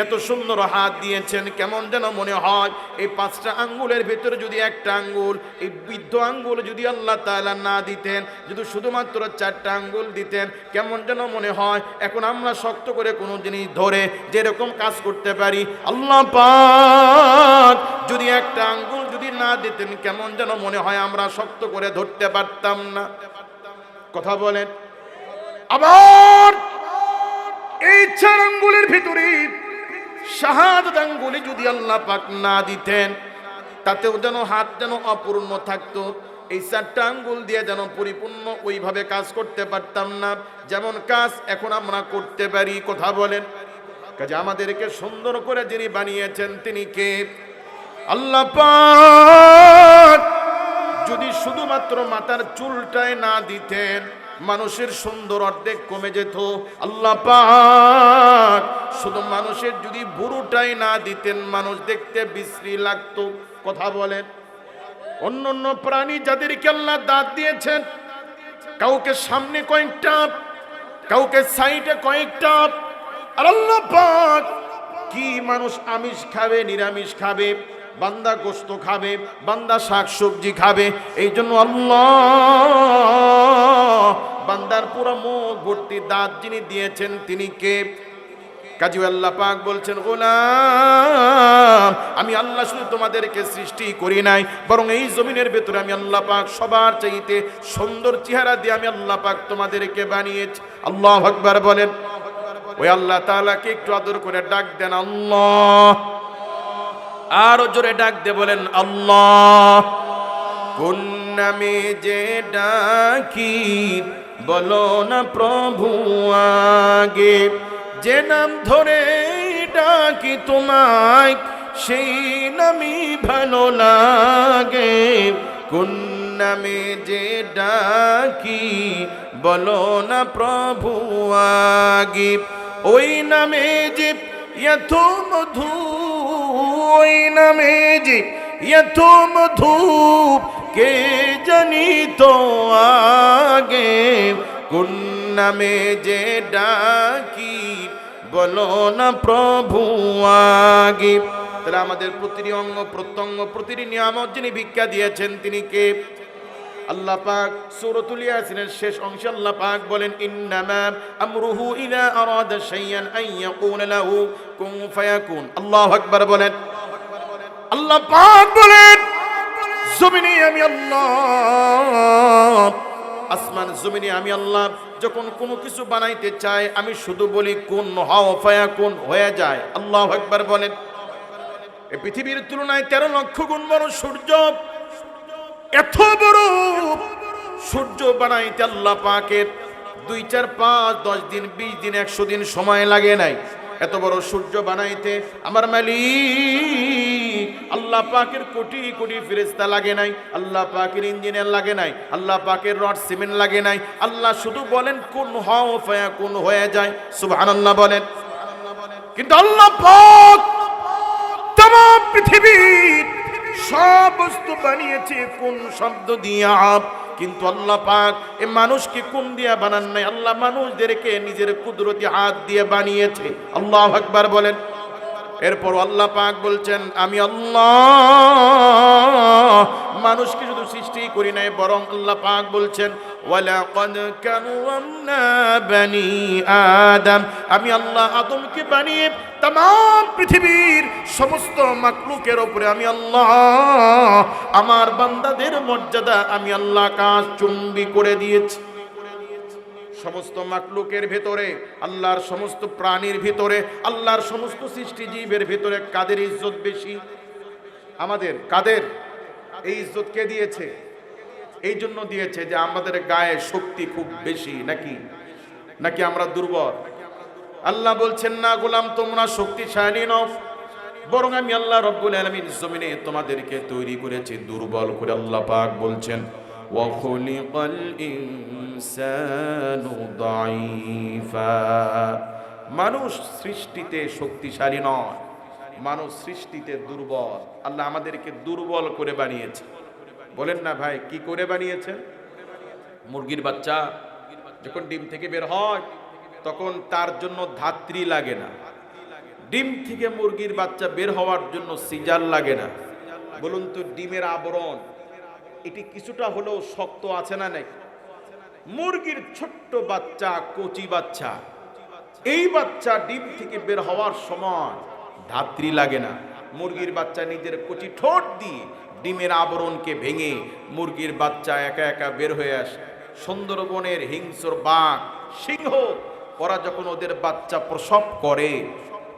এত সুন্দর হাত দিয়েছেন, কেমন যেন মনে হয় এই 5টা আঙ্গুলের ভেতরে যদি একটা আঙ্গুল, এই বৃদ্ধ আঙ্গুল যদি আল্লাহ তাআলা না দিতেন, যদি শুধুমাত্র 4টা আঙ্গুল দিতেন, কেমন যেন মনে হয় এখন আমরা শক্ত করে কোনো জিনিস ধরে যেরকম কাজ করতে পারি, আল্লাহ পাক যদি একটা আঙ্গুল যদি না দিতেন, কেমন যেন মনে হয় আমরা শক্ত করে ধরতে পারতাম না। কথা বলেন। আবার এই 4 আঙ্গুলের ভিতরে শাহাদাত আঙ্গুলে যদি আল্লাহ পাক না দিতেন, তাতেও যেন হাত যেন অপূর্ণ থাকতো। এই 4টা আঙ্গুল দিয়ে যেন পরিপূর্ণ ওইভাবে কাজ করতে পারতাম না যেমন কাজ এখন আমরা করতে পারি। কথা বলেন। কাজে আমাদেরকে সুন্দর করে যিনি বানিয়েছেন তিনি কে? আল্লাহ পাক যদি শুধুমাত্র মাথার চুলটাই না দিতেন, মানুষের সুন্দর অর্ধেক কমে যেত। আল্লাহ পাক শুধু মানুষের যদি ভুরুটাই না দিতেন, মানুষ দেখতে বিশ্রী লাগতো। কথা বলেন। অন্য প্রাণী যাদেরকে আল্লাহ দাঁত দিয়েছেন, কাউকে সামনে কয়েকটা, কাউকে সাইডে কয়েকটা, আর আল্লাহ পাক কি মানুষ আমিষ খাবে, নিরামিষ খাবে, বান্দা গোশত খাবে, বান্দা শাকসবজি খাবে। এই জন্য আল্লাহ বান্দার পুরো মুখ ভর্তি দাঁত যিনি দিয়েছেন তিনি কে? কাজী আল্লাহ পাক বলছেন, গোলাম আমি আল্লাহ শুধু তোমাদেরকে সৃষ্টি করি নাই, বরং এই জমিনের ভেতরে আমি আল্লাহ পাক সবার চাইতে সুন্দর চেহারা দিয়ে আমি আল্লাহ পাক তোমাদেরকে বানিয়েছি। আল্লাহু আকবার বলেন। ওই আল্লাহ তাআলাকে একটু আদর করে ডাক দেন আল্লাহ। আরো জোরে ডাক দে বলেন আল্লাহ। কোন নামে যে ডাকি বলো না প্রভু আগে, যে নাম ধরে ডাকি তোমায় সেই নামই ভালো লাগে। কোন নামে যে ডাকি বলো না প্রভু আগে, ওই নামে যে এত মধু, ওই নামে যে এত মধু কে জানি তো আগে। কোন নামে যে ডাকি বলো না প্রভু আগে। তাহলে আমাদের প্রতিটি অঙ্গ প্রত্যঙ্গ, প্রতিটি নিয়ামত যিনি ভিক্ষা দিয়েছেন তিনি কে? আল্লাহ পাক সূরাতুল ইয়াসিনের শেষ অংশে আল্লাহ পাক বলেন ইন্নামা আমরুহু ইযা আরাদা শাইআন আন ইয়াকুলা লাহু কুন ফায়াকুন। আল্লাহু আকবার বলেন। আল্লাহ পাক বলেন জমিনে আমি আল্লাহ, আসমান জমিনে আমি আল্লাহ যখন কোনো কিছু বানাইতে চাই আমি শুধু বলি কুন হও, ফায়াকুন হয়ে যায়। আল্লাহু আকবার বলেন। এই পৃথিবীর তুলনায় 13 লক্ষ গুণ বড় সূর্য, এত বড় সূর্য বানাইতে আল্লাহ পাকের 2, 4, 5, 10 দিন, 20 দিন, 100 দিন সময় লাগে নাই। এত বড় সূর্য বানাইতে আমার মালিক আল্লাহ পাকের কোটি কোটি ফেরেশতা লাগে নাই, আল্লাহ পাকের ইঞ্জিনিয়ার লাগে নাই, আল্লাহ পাকের রড সিমেন্ট লাগে নাই। আল্লাহ শুধু বলেন কুন হও ফায়াকুন হয়ে যায়। সুবহানাল্লাহ বলেন। কিন্তু আল্লাহ পাক तमाम পৃথিবীর সব বস্তু বানিয়েছে কোন শব্দ দিয়া, কিন্তু আল্লাহ পাক এ মানুষকে কোন দিয়া বানান নাই। আল্লাহ মানুষদেরকে নিজের কুদরতি হাত দিয়ে বানিয়েছে। আল্লাহু আকবার বলেন। এরপর আল্লাহ পাক বলছেন আমি আল্লাহ মানুষকে শুধু সৃষ্টি করি নাই, বরং আল্লাহ পাক বলছেন ওয়ালাকাদ কাররামনা বানি আদম, আমি আল্লাহ আদমকে বানিয়ে तमाम পৃথিবীর সমস্ত মাখলুকের উপরে আমি আল্লাহ আমার বান্দাদের মর্যাদা আমি আল্লাহ আকাশ চুম্বি করে দিয়েছি। সমস্ত মাখলুকের ভিতরে, আল্লাহর সমস্ত প্রাণীর ভিতরে, আল্লাহর সমস্ত সৃষ্টি জীবের ভিতরে কাদের ইজ্জত বেশি? আমাদের। কাদের? এই ইজ্জত কে দিয়েছে? এই জন্য দিয়েছে যে আমাদের গায়ে শক্তি খুব বেশি, নাকি আমরা দুর্বল? আল্লাহ বলছেন না গোলাম তোমরা শক্তিশালী নও, বরং আমি আল্লাহ রব্বুল আলামিন জমিনে তোমাদেরকে তৈরি করেছি দুর্বল করে। আল্লাহ পাক বলছেন ওয়া খুলিকাল ইনসানু দাঈফা, মানুষ সৃষ্টিতে শক্তিশালী নয়, মানুষ সৃষ্টিতে দুর্বল। আল্লাহ আমাদেরকে দুর্বল করে বানিয়েছে। বলেন না ভাই কি করে বানিয়েছেন? মুরগির বাচ্চা যখন ডিম থেকে বের হয় তখন তার জন্য ধাত্রী লাগে না, ডিম থেকে মুরগির বাচ্চা বের হওয়ার জন্য সিজার লাগে না। বলুন তো ডিমের আবরণ এটি কিছুটা হলেও শক্ত আছে না নাই? মুরগির ছোট্ট বাচ্চা, কচি বাচ্চা, এই বাচ্চা ডিম থেকে বের হওয়ার সময় ধাত্রী লাগে না। মুরগির বাচ্চা নিজের কচি ঠোঁট দিয়ে ডিমের আবরণকে ভেঙে মুরগির বাচ্চা একা একা বের হয়ে আসে। সুন্দরবনের হিংস্র বাঘ, সিংহ, ওরা যখন ওদের বাচ্চা প্রসব করে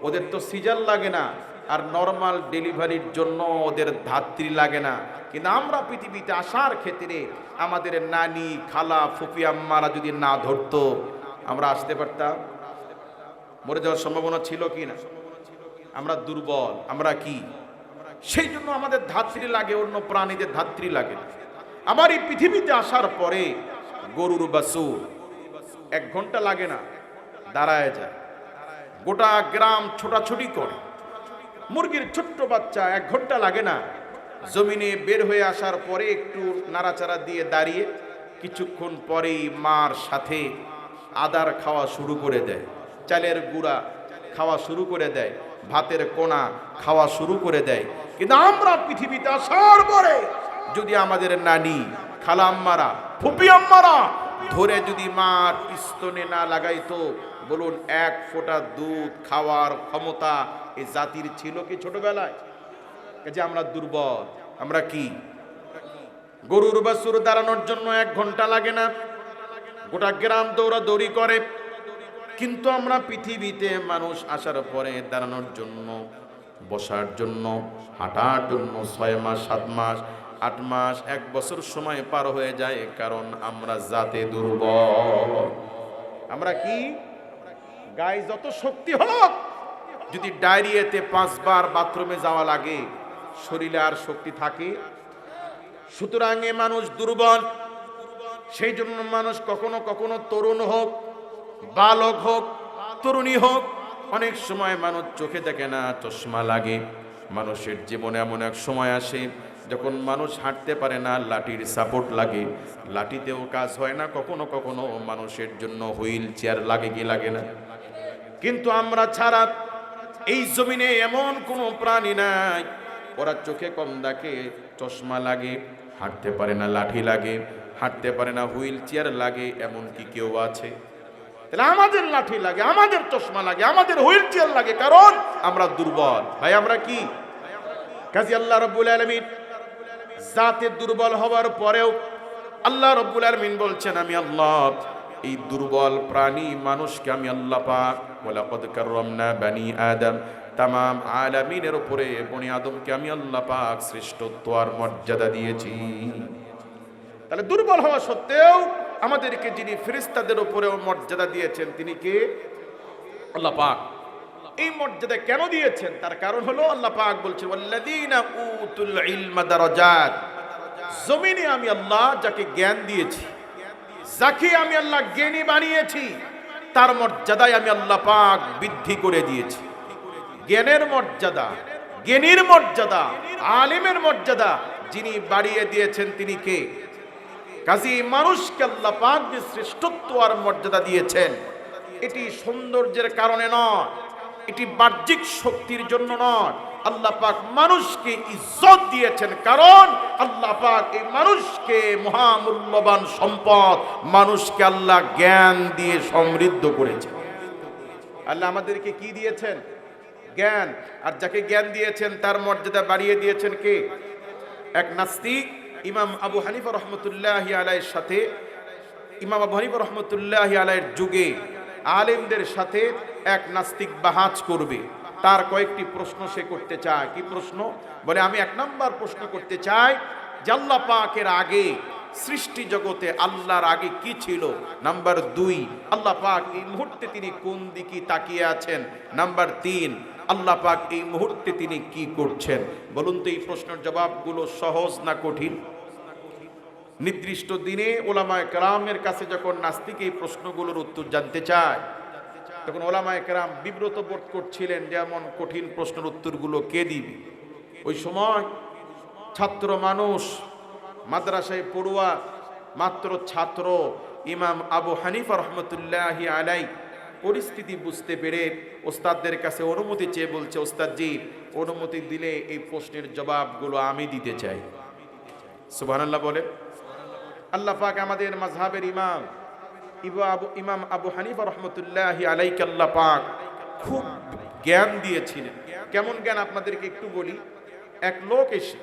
ওদের তো সিজার লাগে না, আর নরমাল ডেলিভারির জন্য ওদের ধাত্রী লাগে না। কিন্তু আমরা পৃথিবীতে আসার ক্ষেত্রে আমাদের নানি, খালা, ফুফি, আম্মারা যদি না ধরতো আমরা আসতে পারতাম? মরে যাওয়ার সম্ভাবনা ছিল কি না? আমরা দুর্বল, আমরা কি সেই জন্য আমাদের ধাত্রী লাগে, অন্য প্রাণীদের ধাত্রী লাগে। আমার এই পৃথিবীতে আসার পরে গরুর বাছুর 1 ঘন্টা লাগে না, দাঁড়ায় যায়, গোটা গ্রাম ছোটাছুটি করে। মুরগির ছোট্ট বাচ্চা 1 ঘন্টা লাগে না, জমিনে বের হয়ে আসার পরে একটু নাড়াচাড়া দিয়ে দাঁড়িয়ে কিছুক্ষণ পরেই মার সাথে আদার খাওয়া শুরু করে দেয়, চালের গুঁড়া খাওয়া শুরু করে দেয়, ভাতের কোনা খাওয়া শুরু করে দেয়। কিন্তু আমরা পৃথিবীতে আসার পরে যদি আমাদের নানি, খালা আম্মারা, ফুপি আম্মারা ধরে যদি মার স্তনে না লাগাইতো, বলুন 1 ফোঁটা দুধ খাওয়ার ক্ষমতা এই জাতির ছিল কি ছোটবেলায়? যে আমরা দুর্বল, আমরা কি? গরুর বাছুর দাঁড়ানোর জন্য 1 ঘন্টা লাগে না, গোটা গ্রাম দৌড়াদৌড়ি করে। কিন্তু আমরা পৃথিবীতে মানুষ আসার পরে দাঁড়ানোর জন্য, বসার জন্য, হাঁটার জন্য 6 মাস, 7 মাস, 8 মাস, 1 বছর সময় পার হয়ে যায়, কারণ আমরা জাতে দুর্বল। আমরা কি? গায়ে যত শক্তি হোক, যদি ডায়রিয়াতে 5 বার বাথরুমে যাওয়া লাগে, শরীরে আর শক্তি থাকে? সুতরাং এ মানুষ দুর্বল। সেই জন্য মানুষ কখনো কখনো তরুণ হোক, বালক হোক, তরুণী হোক, অনেক সময় মানুষ চোখে দেখে না, চশমা লাগে। মানুষের জীবনে এমন এক সময় আসে যখন মানুষ হাঁটতে পারে না, লাঠির সাপোর্ট লাগে, লাঠিতেও কাজ হয় না। কখনো কখনো মানুষের জন্য হুইল চেয়ার লাগে কি লাগে না? কিন্তু আমরা ছাড়া এই জমিনে এমন কোনো প্রাণী নাই ওরা চোখে কম দেখে, চশমা লাগে, হাঁটতে পারে না, লাঠি লাগে, হাঁটতে পারে না, হুইল চেয়ার লাগে, এমন কি কেউ আছে? তাহলে আমাদের লাঠি লাগে, আমাদের চশমা লাগে, আমাদের হুইল চেয়ার লাগে, কারণ আমরা দুর্বল। ভাই আমরা কি? কাজী আল্লাহ রাব্বুল আলামিন জাতে দুর্বল হওয়ার পরেও আল্লাহ রাব্বুল আলামিন বলছেন, আমি আল্লাহ এই দুর্বল প্রাণী মানুষকে আমি আল্লাহ পাক ওয়ালাকাদ কাররামনা বানি আদম, তামাম আলামিনের উপরে বনি আদমকে আমি আল্লাহ পাক শ্রেষ্ঠত্ব আর মর্যাদা দিয়েছি। তাহলে দুর্বল হওয়া সত্ত্বেও আমাদেরকে যিনি ফেরেশতাদের উপরেও মর্যাদা দিয়েছেন তিনি কে? আল্লাহ পাক। এই মর্যাদা কেন দিয়েছেন? তার কারণ হলো আল্লাহ পাক বলছেন, ওয়াল্লাযীনা উতুল ইলমা দারাজাত, জমিনে আমি আল্লাহ যাকে জ্ঞান দিয়েছি, যাকে আমি আল্লাহ জ্ঞানী বানিয়েছি, তার মর্যাদায় আমি আল্লাহ পাক বৃদ্ধি করে দিয়েছি। জ্ঞানের মর্যাদা, জ্ঞানীর মর্যাদা, আলিমের মর্যাদা যিনি বাড়িয়ে দিয়েছেন তিনি কে? কাজী মানুষকে আল্লাহ পাক যে শ্রেষ্ঠত্ব আর মর্যাদা দিয়েছেন, এটি সৌন্দর্যের কারণে নয়, এটি বাহ্যিক শক্তির জন্য নয়। আল্লাহ পাক মানুষকে ইজ্জত দিয়েছেন, কারণ আল্লাহ পাক এই মানুষকে মহামূল্যবান সম্পদ, মানুষকে আল্লাহ জ্ঞান দিয়ে সমৃদ্ধ করেছেন। আল্লাহ আমাদেরকে কি দিয়েছেন? জ্ঞান। আর যাকে জ্ঞান দিয়েছেন তার মর্যাদা বাড়িয়ে দিয়েছেন কে? এক নাস্তিক ইমাম আবু হানিফা রহমতুল্লাহি আলাইহির সাথে, ইমাম আবু হানিফা রহমতুল্লাহি আলাইহির যুগে আলেমদের সাথে এক নাস্তিক বাহাজ করবে। তার কয়েকটি প্রশ্ন সে করতে চায়। কি প্রশ্ন? বলে, আমি এক নাম্বার প্রশ্ন করতে চাই যে আল্লাহ পাকের আগে সৃষ্টি জগতে আল্লাহর আগে কি ছিল? নাম্বার 2, আল্লাহ পাক এই মুহূর্তে তিনি কোন দিকে তাকিয়ে আছেন? নাম্বার 3, আল্লাহ পাক এই মুহূর্তে তিনি কি করছেন? বলুন তো, এই প্রশ্নের জবাবগুলো সহজ না কঠিন? নির্দিষ্ট দিনে ওলামায়ে কেরামের কাছে যখন নাস্তিক এই প্রশ্নগুলোর উত্তর জানতে চায়, তখন ওলামায়ে কেরাম বিব্রত বোধ করছিলেন, যেমন কঠিন প্রশ্নের উত্তরগুলো কে দিবে? ওই সময় ছাত্র মানুষ, মাদ্রাসায় পড়ুয়া মাত্র ছাত্র ইমাম আবু হানিফা রহমতুল্লাহি আলাই পরিস্থিতি বুঝতে পেরে ওস্তাদদের কাছে অনুমতি চেয়ে বলছে, ওস্তাদজি অনুমতি দিলে এই প্রশ্নের জবাবগুলো আমি দিতে চাই। সুবহানাল্লাহ বলে। আল্লাহ পাক আমাদের মাযহাবের ইমাম আবু হানিফা রহমতুল্লাহি আলাইকে আল্লাহ পাক খুব জ্ঞান দিয়েছিলেন। কেমন জ্ঞান আপনাদেরকে একটু বলি। এক লোক এসে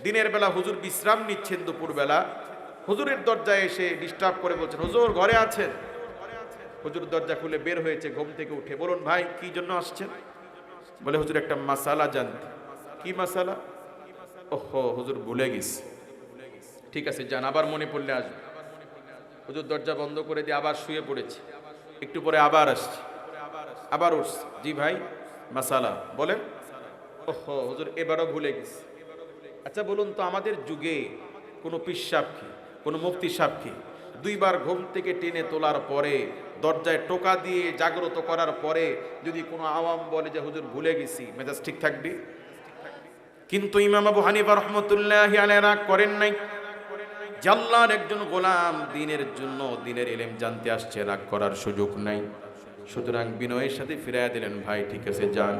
দিনের বেলা হুজুর বিশ্রাম নিচ্ছেন, দুপুর বেলা হুজুরের দরজায় এসে ডিস্টার্ব করে বলছেন, হুজুর ঘরে আছেন? হুজুর দরজা খুলে বের হয়েছে ঘুম থেকে উঠে। বলুন ভাই কি জন্য আসছেন? বলে, হুজুর একটা মাসালা জানতে। কি মাসালা? ওহো হুজুর ভুলে গেছি। ঠিক আছে যান, আবার মনে পড়লে আসবে। হুজুর দরজা বন্ধ করে দিয়ে আবার শুয়ে পড়েছে। একটু পরে আবার আসছে, আবার উঠছে। জি ভাই মাসালা বলেন। ওহো হুজুর এবারও ভুলে গেছি। আচ্ছা বলুন তো, আমাদের যুগে কোনো পীর সাহেবকে, কোনো মুফতি সাহেবকে 2 বার ঘুম থেকে টেনে তোলার পরে, দরজায় টোকা দিয়ে জাগ্রত করার পরে যদি কোনো আওয়াম বলে যে হুজুর ভুলে গেছি, মেজাজ ঠিক থাকবে? কিন্তু ইমাম আবু হানিফা রহমতুল্লাহি আলাইহি রাগ করেন নাই। আল্লাহর একজন গোলাম দিনের জন্য, দিনের ইলম জানতে আসছে, রাগ করার সুযোগ নাই। সুতরাং বিনয়ের সাথে ফিরাইয়া দিলেন, ভাই ঠিক আছে যান।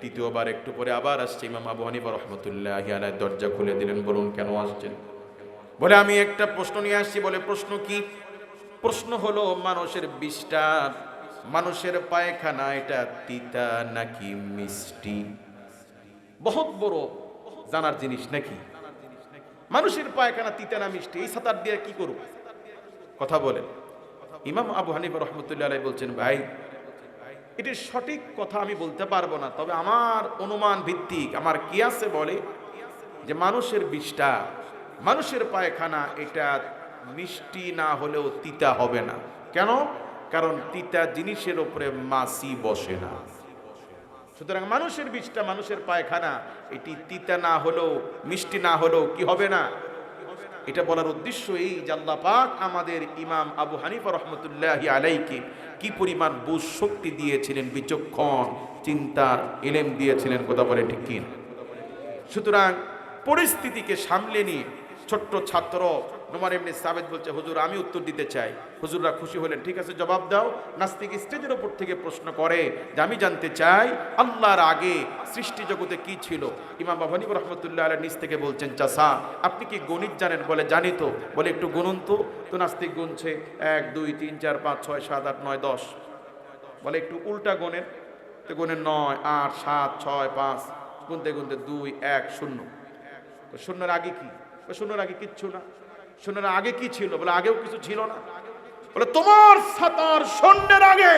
তৃতীয়বার একটু পরে আবার আসছে। ইমাম আবু হানিফা রহমতুল্লাহি আলাইহি দরজা খুলে দিলেন। বলুন কেন আসছেন? বলে, আমি একটা প্রশ্ন নিয়ে আসছি। বলে, প্রশ্ন কি? প্রশ্ন হলো, মানুষের বিষ্ঠা, মানুষের পায়খানা এটা তিতা নাকি মিষ্টি? বহুত বড় জানার জিনিস নাকি? মানুষের পায়খানা তিতা না মিষ্টি? এই সাতার দিয়ে কি করব? কথা বলেন। ইমাম আবু হানিফা রহমতুল্লাহ আলাইহি বলছেন, ভাই এটির সঠিক কথা আমি বলতে পারবো না, তবে আমার অনুমান ভিত্তিক, আমার কিয়াসে বলে যে মানুষের বিষ্ঠা, মানুষের পায়খানা এটা মিষ্টি না হলেও তিতা হবে না। কেন? কারণ তিতা জিনিসের উপরে মাছি বসে না। সুতরাং মানুষের বিষ্ঠা, মানুষের পায়খানা এটি তিতা না হলেও, মিষ্টি না হলেও কি হবে না? এটা বলার উদ্দেশ্য এই যে আল্লাহ পাক আমাদের ইমাম আবু হানিফা রহমতুল্লাহি আলাইকে কি পরিমাণ বুঝ শক্তি দিয়েছিলেন, বিচক্ষণ চিন্তার ইলম দিয়েছিলেন। কথা বলে ঠিক কি? সুতরাং পরিস্থিতিকে সামলে নিয়ে ছোট্ট ছাত্র নোমান ইবনে সাবিত বলছে, হুজুর আমি উত্তর দিতে চাই। হুজুররা খুশি হলেন, ঠিক আছে জবাব দাও। নাস্তিক স্টেজের উপর থেকে প্রশ্ন করে যে আমি জানতে চাই আল্লাহর আগে সৃষ্টি জগতে কি ছিল। ইমাম আবু হানিফা রাহমাতুল্লাহ আলাইহি নিজ থেকে বলছেন, চাচা আপনি কি গণিত জানেন? বলে জানি তো। বলে একটু গুনুন তো। তো নাস্তিক গুনছে 1 2 3 4 5 6 7 8 9 10। বলে একটু উল্টা গোনেন। তো গোনেন 9 8 7 6 5, গুনতে গুনতে 2 1 0। তো শূন্যের আগে কি? শূন্যের আগে কিচ্ছু না। শূন্যের আগে কি ছিল? বলে আগেও কিছু ছিল না। বলে তোমার সাতার শূন্যের আগে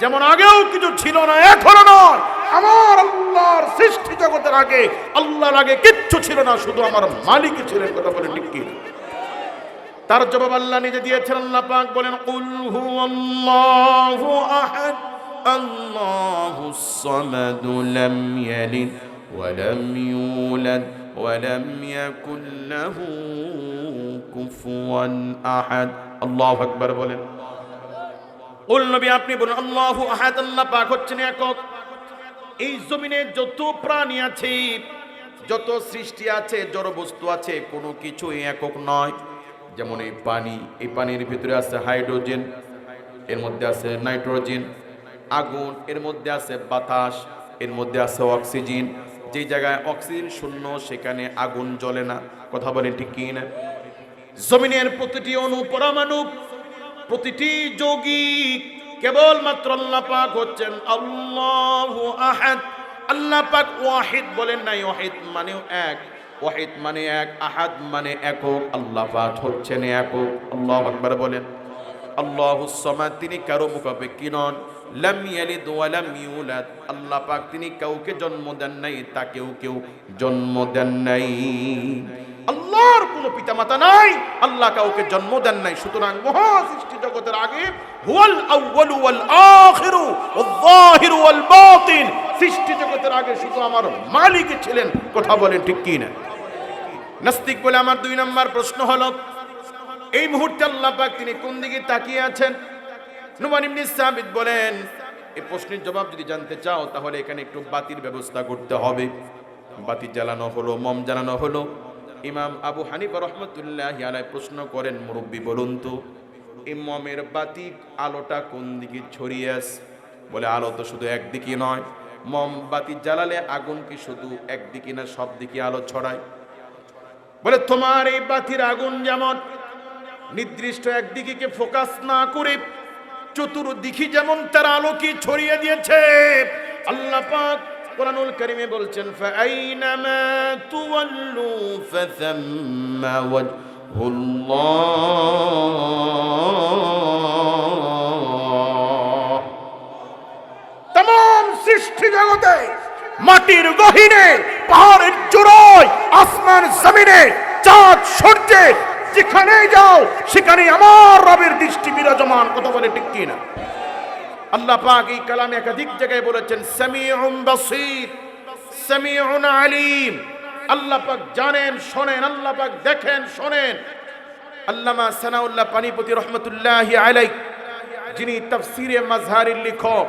যেমন আগেও কিছু ছিল না, এখনো নয়। আমার আল্লাহর সৃষ্টি জগতের আগে, আল্লাহর আগে কিচ্ছু ছিল না, শুধু আমার মালিক ছিলেন। কথা বলে ঠিক কি? তার জবাব আল্লাহ নিজে দিয়েছেন। আল্লাহ পাক বলেন, কুল হুয়াল্লাহু আহাদ আল্লাহুস সামাদ লাম ইয়ালিদ ওয়া লাম ইউলাদ ওয়া লাম ইয়াকুল লাহু কুফুয়ান আহাদ। আল্লাহু আকবার বলেন। কুল নবী আপনি বলুন, আল্লাহু আহাদ, আল্লাহ পাক হচ্ছেন একক। এই জমিনে যত প্রাণী আছে, যত সৃষ্টি আছে, জড় বস্তু আছে, কোনো কিছু একক নয়। যেমন এই পানি, এই পানির ভিতরে আছে হাইড্রোজেন, এর মধ্যে আছে নাইট্রোজেন। আগুন, এর মধ্যে আছে বাতাস, এর মধ্যে আছে অক্সিজেন। যে জায়গায় অক্সিজেন শূন্য সেখানে আগুন জ্বলে না। কথা বলেন ঠিক কি না? জমিনের প্রতিটি অণু, পরমাণু, প্রতিটি যৌগিক কেবলমাত্র আল্লাহ পাক হচ্ছেন আল্লাহু আহাদ। আল্লাহ পাক ওয়াহিদ বলেন নাই। ওয়াহিদ মানেও এক, ওয়াহিদ মানে এক, আহাদ মানে একক। আল্লাহ পাক হচ্ছেন একক। আল্লাহু আকবার বলেন। আল্লাহুস সামাদ, তিনি কারো মুখাপেক্ষী নন। লাম ইয়ালিদ ওয়া লাম ইউলাদ, আল্লাহ পাক তিনি কাউকে জন্ম দেন নাই, তাকেও কেউ জন্ম দেন নাই। আল্লাহর কোনো পিতামাতা নাই, আল্লাহ কাউকে জন্ম দেন নাই। সুতরাং মহা সৃষ্টি জগতের আগে হুয়াল আউয়ালু ওয়াল আখিরু ওয়াল যাহিরু ওয়াল বাতিন, সৃষ্টি জগতের আগে শুধু আমার মালিক ছিলেন। কথা বলেন ঠিক কি না? নাস্তিক বলে আমার 2 নম্বর প্রশ্ন হলো, এই মুহূর্তে আল্লাহ পাক তিনি কোন দিকে তাকিয়ে আছেন? নোমান ইবনে সাবিত বলেন, এই প্রশ্নের জবাব যদি জানতে চাও তাহলে এখানে একটু বাতির ব্যবস্থা করতে হবে। বাতি জ্বালানো হলো, মম জ্বালানো হলো। ইমাম আবু হানিফা রাহমাতুল্লাহি আলাইহি প্রশ্ন করেন, মুরব্বি বলুন তো এই মমের বাতি আলোটা কোন দিকে ছড়িয়ে আছে? বলে আলো তো শুধু একদিকে নয়। মোমবাতি জ্বালালে আগুন কি শুধু একদিকে না সব দিকে আলো ছড়ায়? বলে তোমার এই বাতির আগুন যেমন নির্দিষ্ট একদিকে ফোকাস না করে চতুর্দিকে যেমন তার আলোকে ছড়িয়ে দিয়েছে, আল্লাহ পাক কুরআনুল কারীমে বলছেন, ফাআইনামা তুওয়াল্লু ফাসাম্মা ওয়াজহুল্লাহ। तमाम সৃষ্টি জগতে, মাটির গহীনে, পাহাড়ের চূড়ায়, আসমান জমিনে, চাঁদ সূর্যে, যেখানে যাও সেখানে আমার রবের দৃষ্টি বিরাজমান। কথা বলে ঠিক কি না? আল্লাহ পাক এই কালামে একাধিক জায়গায় বলেছেন, সামিউন বাসীর, সামিউন আলিম। আল্লাহ পাক জানেন, শোনেন। আল্লাহ পাক দেখেন, শোনেন। আল্লামা সানাউল্লাহ পানিপতি রহমতুল্লাহি আলাইহি, যিনি তাফসীরে মাজহারির লেখক,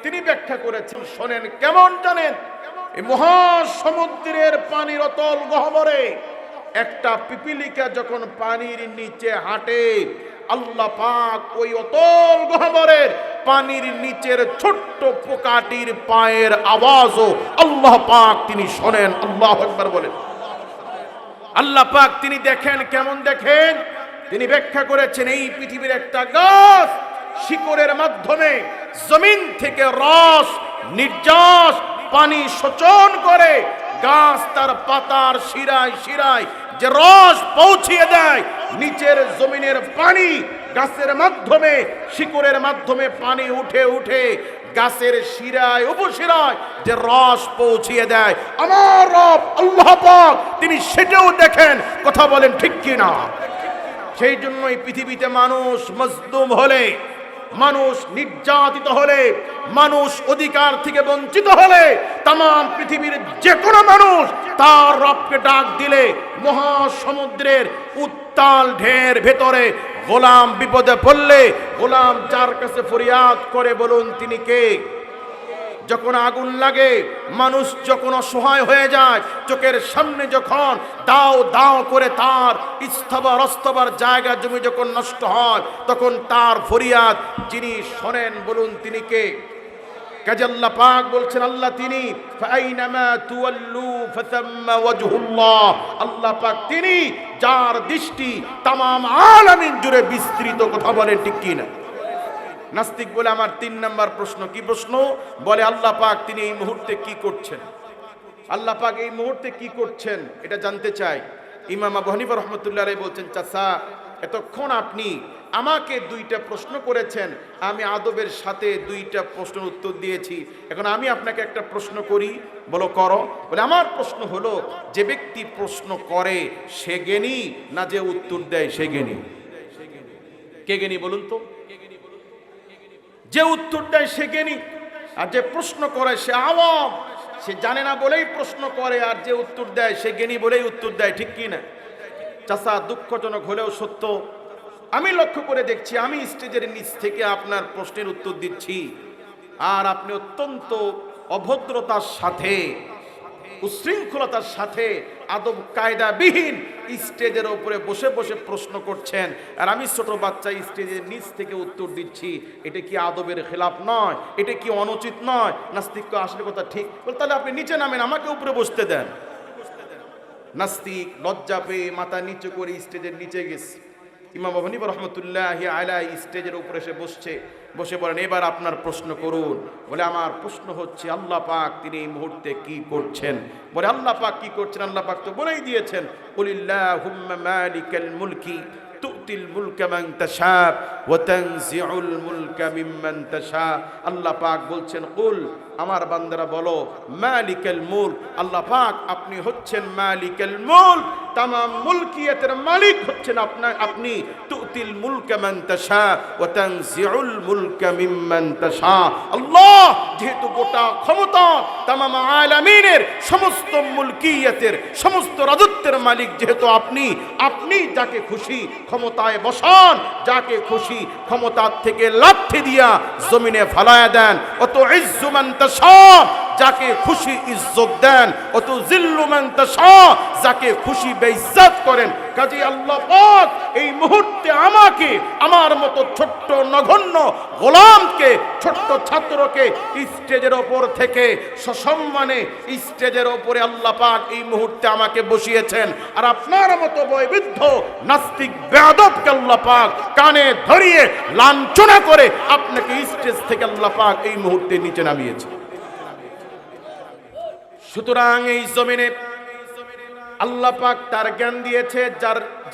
তিনি ব্যাখ্যা করেছেন, শোনেন কেমন জানেন? এই মহাসমুদ্রের পানির অতল গহ্বরে একটা পিপিলিকা যখন পানির নিচে হাঁটে, আল্লাহ পাক ওই অতল গহ্বরের পানির নিচের ছোট্ট পোকাটির পায়ের আওয়াজও আল্লাহ পাক তিনি শোনেন। আল্লাহু আকবার বলেন। আল্লাহ পাক তিনি দেখেন, কেমন দেখেন? তিনি ব্যাখ্যা করেছেন, এই পৃথিবীর একটা গাছ শিকড়ের মাধ্যমে জমিন থেকে রস নির্যাস পানি শোষণ করে, গাছ তার পাতার শিরায় শিরায় যে রস পৌঁছিয়ে দেয়, নিচের জমিনের পানি গাছের মাধ্যমে, শিকড়ের মাধ্যমে পানি উঠে উঠে গাছের শিরায় উপশিরায় যে রস পৌঁছিয়ে দেয়, আমার রব আল্লাহ পাক তিনি সেটাও দেখেন। কথা বলেন ঠিক কি না? সেই জন্য এই পৃথিবীতে মানুষ মজলুম হলে, মানুষ নির্যাতিত হলে, মানুষ অধিকার থেকে বঞ্চিত হলে, তাম পৃথিবীর যে কোনো মানুষ তার রবকে ডাক দিলে মহাসমুদ্রের উত্তাল ঢের ভেতরে গোলাম বিপদে পড়লে গোলাম যার কাছে ফরিয়াদ করে, বলুন তিনি কে? যখন আগুন লাগে, মানুষ যখন অসহায় হয়ে যায়, চোখের সামনে যখন দাও দাও করে তার স্থাবর অস্থাবর জায়গা জমি যখন নষ্ট হয়, তখন তার ফরিয়াদ যিনি শোনেন, বলুন তিনি কে? কাজে আল্লাহ পাক বলছেন, আল্লাহ তিনি ফাইনামা তুওয়াল্লু ফাতাম্মা ওয়াজহুল্লাহ, আল্লাহ পাক তিনি যার দৃষ্টি তামাম আলামিন জুড়ে বিস্তৃত। কথা বলেন ঠিক কি না? নাস্তিক বলে আমার 3 নাম্বার প্রশ্ন। কি প্রশ্ন? বলে আল্লাহ পাক তিনি এই মুহূর্তে কি করছেন, আল্লাহ পাক এই মুহূর্তে কি করছেন এটা জানতে চাই। ইমাম আবু হানিফা রাহমাতুল্লাহ আলাইহি বলছেন, চাচা এতক্ষণ আপনি আমাকে 2টা প্রশ্ন করেছেন, আমি আদবের সাথে 2টা প্রশ্নের উত্তর দিয়েছি, এখন আমি আপনাকে একটা প্রশ্ন করি। বলো করো। বলে আমার প্রশ্ন হলো, যে ব্যক্তি প্রশ্ন করে সে জ্ঞানী না যে উত্তর দেয় সে জ্ঞানী? কে জ্ঞানী বলুন তো? যে উত্তর দেয় সে জ্ঞানী, আর যে প্রশ্ন করে সে আওয়াম, সে জানে না বলেই প্রশ্ন করে, আর যে উত্তর দেয় সে জ্ঞানী বলেই উত্তর দেয়। ঠিক কি না? চাচা দুঃখজনক হলেও সত্য, আমি লক্ষ্য করে দেখছি, আমি স্টেজের নিচ থেকে আপনার প্রশ্নের উত্তর দিচ্ছি, আর আপনি অত্যন্ত অভদ্রতার সাথে, উশৃঙ্খলতার সাথে, আদব কায়দাবিহীন স্টেজের উপরে বসে বসে প্রশ্ন করছেন, আর আমি ছোট বাচ্চা স্টেজের নিচ থেকে উত্তর দিচ্ছি। এটা কি আদবের খেলাফ নয়? এটা কি অনুচিত নয়? নাস্তিক আসলে কথা ঠিক। তাহলে আপনি নিচে নামেন, আমাকে উপরে বসতে দেন। নাস্তিক লজ্জা পেয়ে মাথা নিচু করে স্টেজের নিচে গেছে। ইমাম আবু হানিফা রাহমাতুল্লাহি আলাইহি স্টেজের উপরে এসে বসছে, বসে বলেন, এবার আপনার প্রশ্ন করুন। বলে আমার প্রশ্ন হচ্ছে, আল্লাহ পাক তিনি এই মুহূর্তে কি করছেন? বলে আল্লাহ পাক কি করছেন? আল্লাহ পাক তো বলেই দিয়েছেন, কুলিল্লাহুম্মা মালিকাল মুলকি তুতিল মুলকা মান তাশা ওয়া তানজিউল মুলকা মিম্মান তাশা। আল্লাহ পাক বলছেন, কুল আমার বান্দারা বলো, মালিকাল মুলক, আল্লাহ পাক আপনি হচ্ছেন মালিকাল মুলক, তামাম মুলকিয়াতের মালিক হচ্ছেন আপনি। তুতিল মুলকা মান তাশা ওয়া তানজিউল মুলকা মিম্মান তাশা। আল্লাহ যেহেতু গোটা ক্ষমতা তামাম আলামিনের সমস্ত মুলকিয়াতের সমস্ত রাজত্বের মালিক, যেহেতু আপনি যাকে খুশি ক্ষমতায় বসান, যাকে খুশি ক্ষমতার থেকে লাথি দিয়া জমিনে ফালায়া দেন। অত ইজ্জু মান তাশা, যাকে খুশি ইজ্জত দেন। অত জিল্লু মান তাশা, যাকে খুশি বেইজ্জত করেন। কাজী আল্লাহ পাক এই মুহূর্তে আমাকে, আমার মতো ছোট্ট নগণ্য গোলামকে, ছোট্ট ছাত্রকে স্টেজের ওপর থেকে সসম্মানে স্টেজের ওপরে আল্লাহ পাক এই মুহূর্তে আমাকে বসিয়েছেন। আর আপনার মতো বয়বৃদ্ধ নাস্তিক বেয়াদবকে আল্লাহ পাক কানে ধরিয়ে লাঞ্ছনা করে আপনাকে স্টেজ থেকে আল্লাহ পাক এই মুহূর্তে নিচে নামিয়েছে। সুতরাং এই জমিনে আল্লাহ পাক তার জ্ঞান দিয়েছে,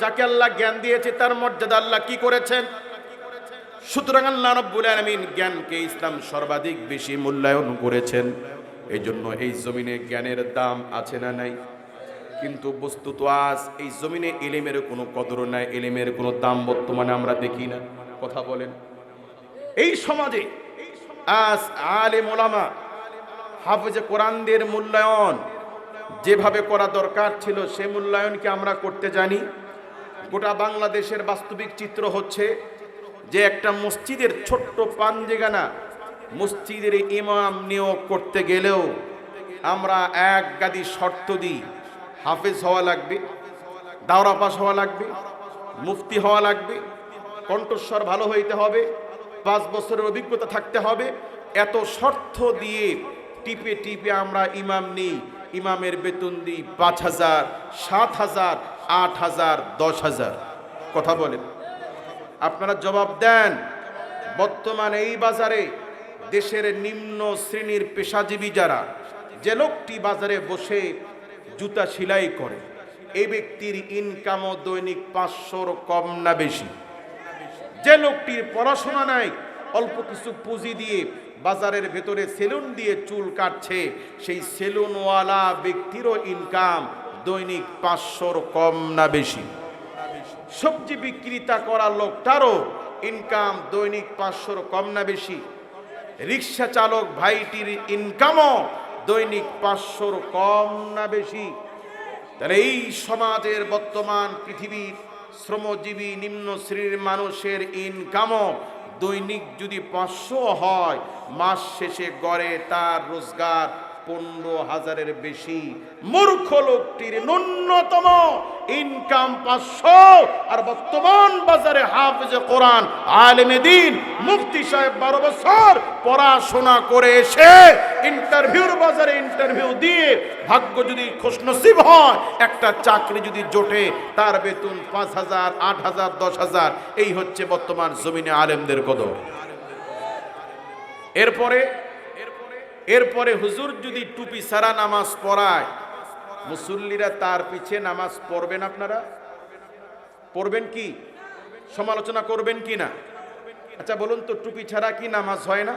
যাকে আল্লাহ জ্ঞান দিয়েছে তার মর্যাদা আল্লাহ কি করেছেন? সুতরাং আল্লাহ রাব্বুল আলামিন জ্ঞানকে ইসলাম সর্বাধিক বেশি মূল্যায়ন করেছেন। এই জন্য এই জমিনে জ্ঞানের দাম আছে না নাই? কিন্তু বস্তুত আজ এই জমিনে ইলমের কোনো কদর নাই, ইলমের কোনো দাম বর্তমানে আমরা দেখি না। কথা বলেন, এই সমাজে আজ আলেম ওলামা হাফেজে কোরআনদের মূল্যায়ন যেভাবে করা দরকার ছিল সে মূল্যায়ন কি আমরা করতে জানি? গোটা বাংলাদেশের বাস্তবিক চিত্র হচ্ছে যে একটা মসজিদের ছোট্ট পাঞ্জেগানা মসজিদের ইমাম নিয়োগ করতে গেলেও আমরা এক গাদি শর্ত দিই, হাফেজ হওয়া লাগবে, দাওরা পাস হওয়া লাগবে, মুফতি হওয়া লাগবে, কণ্ঠস্বর ভালো হইতে হবে, 5 বছরের অভিজ্ঞতা থাকতে হবে। এত শর্ত দিয়ে টিপে টিপে আমরা ইমাম নিই। ইমামের বেতন দিই 5,000, 7,000, 8,000, 10,000। কথা বলেন, আপনারা জবাব দেন। বর্তমানে এই বাজারে দেশের নিম্ন শ্রেণীর পেশাজীবী যারা, যে লোকটি বাজারে বসে জুতা সেলাই করে, এই ব্যক্তির ইনকামও দৈনিক 500-র কম না বেশি। যে লোকটির পড়াশোনা নাই, অল্প কিছু পুঁজি দিয়ে বাজারের ভেতরে সেলুন দিয়ে চুল কাটছে, সেই সেলুনওয়ালা ব্যক্তিরও ইনকাম দৈনিক 500-র কম না বেশি। সবজি বিক্রেতা করা লোকটারও ইনকাম দৈনিক 500-র কম না বেশি। রিক্সা চালক ভাইটির ইনকামও দৈনিক 500-র কম না বেশি। তাহলে এই সমাজের বর্তমান পৃথিবীর শ্রমজীবী নিম্ন শ্রেণীর মানুষের ইনকামও দৈনিক যদি 500 হয়, মাস শেষে গড়ে তার রোজগার 15,000-এর বেশি। মূর্খ লোকটির ন্যূনতম ইনকাম 500, আর বর্তমান বাজারে হাফেজে কোরআন, আলেমে দ্বীন, মুফতি সাহেব 12 বছর পড়াশোনা করে এসে ইন্টারভিউর বাজারে ইন্টারভিউ দিয়ে ভাগ্য যদি খুশনসিব হয়, একটা চাকরি যদি জোটে, তার বেতন 5,000, 8,000, 10,000। এই হচ্ছে বর্তমান জমিনে আলেমদের কদর। এরপরে হুজুর যদি টুপি ছাড়া নামাজ পড়ায়, মুসল্লিরা তার পিছে নামাজ পড়বেন? আপনারা পড়বেন কি? সমালোচনা করবেন কি না? আচ্ছা বলুন তো, টুপি ছাড়া কি নামাজ হয় না?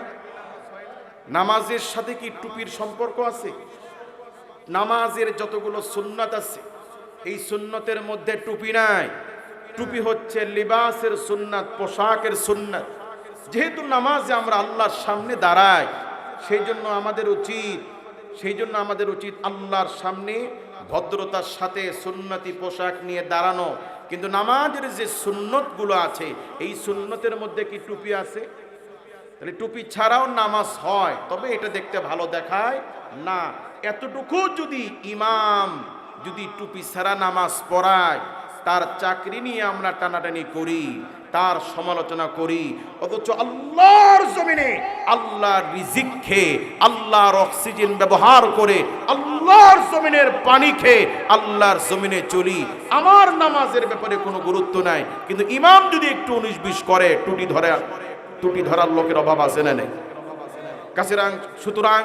নামাজের সাথে কি টুপির সম্পর্ক আছে? নামাজের যতগুলো সুন্নাত আছে, এই সুন্নতের মধ্যে টুপি নাই। টুপি হচ্ছে লিবাসের সুন্নাত, পোশাকের সুন্নাত। যেহেতু নামাজে আমরা আল্লাহর সামনে দাঁড়াই, সেই জন্য আমাদের উচিত আল্লাহর সামনে ভদ্রতার সাথে সুন্নতি পোশাক নিয়ে দাঁড়ানো। কিন্তু নামাজের যে সুন্নতগুলো আছে, এই সুন্নতের মধ্যে কি টুপি আছে? তাহলে টুপি ছাড়াও নামাজ হয়, তবে এটা দেখতে ভালো দেখায় না। এতটুকু যদি ইমাম যদি টুপি ছাড়া নামাজ পড়ায়, তার চাকরি নিয়ে আমরা টানাটানি করি, তার সমালোচনা করি, অথচ আল্লাহর জমিনে আল্লাহর রিজিক খেয়ে, আল্লাহর অক্সিজেন ব্যবহার করে, আল্লাহর জমিনের পানি খেয়ে আল্লাহর জমিনে চলি, আমার নামাজের ব্যাপারে কোনো গুরুত্ব নাই। কিন্তু ইমাম যদি একটু 19-20 করে, টুটি ধরার লোকের অভাব আছে না নেই? সুতরাং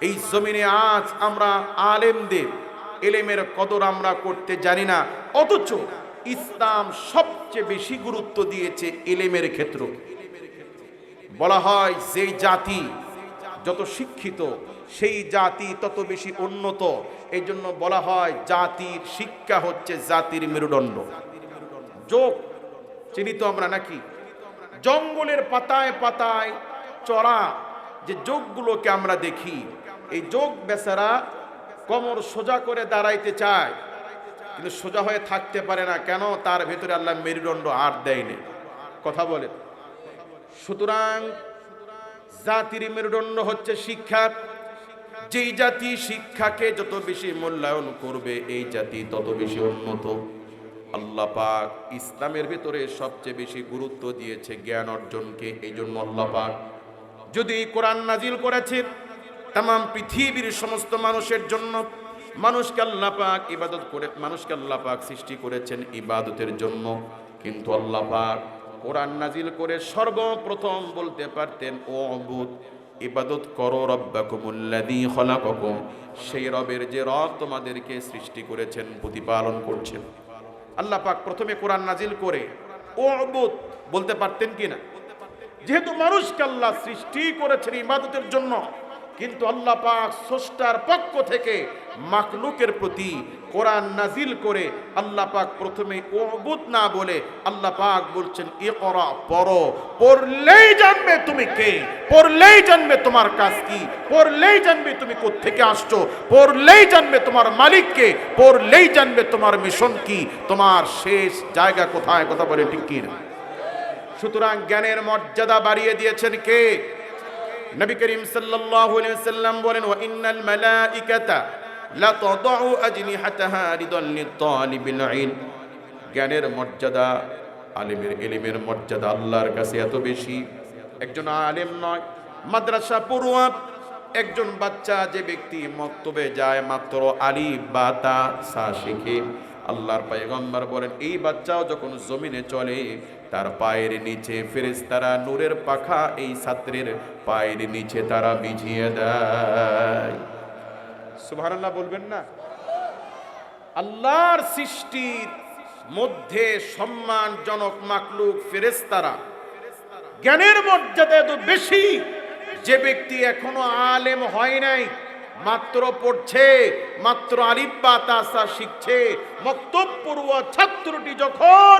এই জমিনে আজ আমরা আলেমদের এলেমের কদর আমরা করতে জানি না, অথচ ইসলাম সবচেয়ে বেশি গুরুত্ব দিয়েছে এলেমের ক্ষেত্র। বলা হয় যেই জাতি যত শিক্ষিত, সেই জাতি তত বেশি উন্নত। এই জন্য বলা হয় জাতির শিক্ষা হচ্ছে জাতির মেরুদণ্ড। যোগ চিনি তো আমরা নাকি? জঙ্গলের পাতায় পাতায় চড়া যে যোগগুলোকে আমরা দেখি, এই যোগ বেচারা কোমর সোজা করে দাঁড়াইতে চায়, কিন্তু সোজা হয়ে থাকতে পারে না। কেন? তার ভেতরে আল্লাহ মেরুদণ্ড আর দেয়নি। কথা বলে। সুতরাং জাতির মেরুদণ্ড হচ্ছে শিক্ষা। যেই জাতি শিক্ষাকে যত বেশি মূল্যায়ন করবে, এই জাতি তত বেশি উন্নত। আল্লাহ পাক ইসলামের ভিতরে সবচেয়ে বেশি গুরুত্ব দিয়েছে জ্ঞান অর্জনকে। এই জন্য আল্লাহ পাক যদি কোরআন নাজিল করেছে তামাম পৃথিবীর সমস্ত মানুষের জন্য, মানুষকে আল্লাহ পাক ইবাদত করে, মানুষকে আল্লাহ পাক সৃষ্টি করেছেন ইবাদতের জন্য। কিন্তু আল্লাহ পাক কোরআন নাজিল করে সর্বপ্রথম বলতে পারতেন, ও অবুদ, ইবাদত করো রব্বাকুমুল্লাযী খলাকাকুম, সেই রবের যে রব তোমাদেরকে সৃষ্টি করেছেন, প্রতিপালন করছেন। আল্লাহ পাক প্রথমে কোরআন নাজিল করে ও অবুদ বলতে পারতেন কিনা? যেহেতু মানুষকে আল্লাহ সৃষ্টি করেছেন ইবাদতের জন্য, কিন্তু আল্লাহ পাক স্রষ্টার পক্ষ থেকে মাখলুকের প্রতি কোরআন নাজিল করে আল্লাহ পাক প্রথমে উবুদ না বলে আল্লাহ পাক বলছেন ইকরা, পড়ো। পড়লেই জানবে তুমি কে, পড়লেই জানবে তোমার কাজ কি, পড়লেই জানবে তুমি কোত্থেকে আসছো, পড়লেই জানবে তোমার মালিক কে, পড়লেই জানবে তোমার মিশন কি, তোমার শেষ জায়গা কোথায়। কথা বলে ঠিক কি না? সুতরাং জ্ঞানের মর্যাদা বাড়িয়ে দিয়েছেন কে? নবী করিম সাল্লাল্লাহু আলাইহি ওয়াসাল্লাম বলেন, ওয়া ইন্নাল মালাইকাতা লা তাদউ আজনিহাতাহা রিদাল লিতালিবিল ইলম। জ্ঞানের মর্যাদা, আলেমের ইলমের মর্যাদা আল্লাহর কাছে এত বেশি। একজন আলেম নয়, মাদ্রাসা পড়ুয়া একজন বাচ্চা, যে ব্যক্তি মক্তবে যায় মাত্র আলিফ বা তা সা শিখে, আল্লাহর পয়গম্বর বলেন এই বাচ্চাও যখন জমিনে চলে, তার পায়ের নিচে ফেরেশতারা নূরের পাখা এই ছাত্রের পায়ের নিচে তারা বিছিয়ে দেয়। সুবহানাল্লাহ বলবেন না? আল্লাহর সৃষ্টির মধ্যে সম্মানজনক মাখলুক ফেরেশতারা, জ্ঞানের মর্যাদা এত বেশি, যে ব্যক্তি এখনো আলেম হয় নাই, মাত্র পড়ছে, মাত্র আলিফ বা তা সা শিখছে, মক্তব পড়ুয়া ছাত্রটি যখন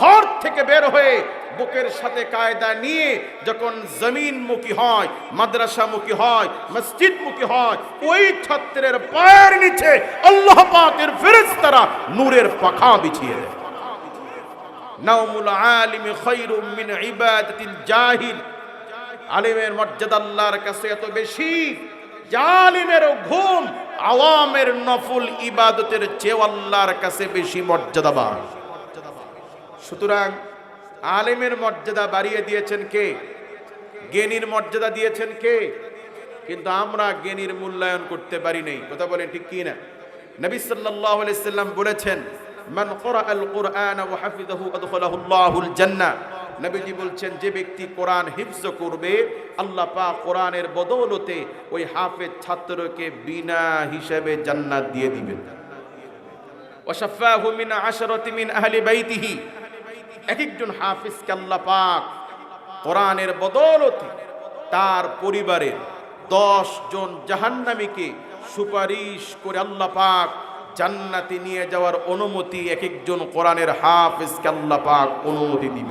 ঘর থেকে বের হয়ে বুকের সাথে কায়দা নিয়ে যখন জমিনমুখী হয়, মাদ্রাসামুখী হয়, মসজিদমুখী হয়, ওই ছাত্রের পায়ের নিচে আল্লাহ পাকের ফেরেশতারা নূরের পাখা বিছিয়ে দেয়। নাওমুল আলিমি খায়রুম মিন ইবাদাতিল জাহিল। আলিমের মর্যাদা আল্লাহর কাছে এত বেশি, জালিমেরও ঘুম আওয়ামের নফল ইবাদতের চেয়ে আল্লাহর কাছে বেশি মর্যাদাবান। সুতরাং আলিমের মর্যাদা বাড়িয়ে দিয়েছেন কে? জ্ঞানীর মর্যাদা দিয়েছেন কে? কিন্তু আমরা জ্ঞানীর মূল্যায়ন করতে পারি নাই। কথা বলেন ঠিক কি না? নবী সাল্লাল্লাহু আলাইহি সাল্লাম বলেছেন, মান ক্বরাআল কুরআন ওয়া হাফিযাহু আদখালাহুল্লাহুল জান্নাহ। নবীজি বলছেন, যে ব্যক্তি কোরআন হিফজ করবে, আল্লাহ পাক কোরআনের বদৌলতে ওই হাফেজ ছাত্রকে বিনা হিসাবে জান্নাত দিয়ে দিবেন। ওয়া শাফাহু মিন আশরাতি মিন আহলি বাইতিহি। এক একজন হাফেজকে আল্লাহ পাক কোরআনের বদৌলতে তার পরিবারের 10 জন জাহান্নামীকে সুপারিশ করে আল্লাহ পাক জান্নাতে নিয়ে যাওয়ার অনুমতি এক একজন কোরআনের হাফেজকে আল্লাহ পাক অনুমতি দিবেন।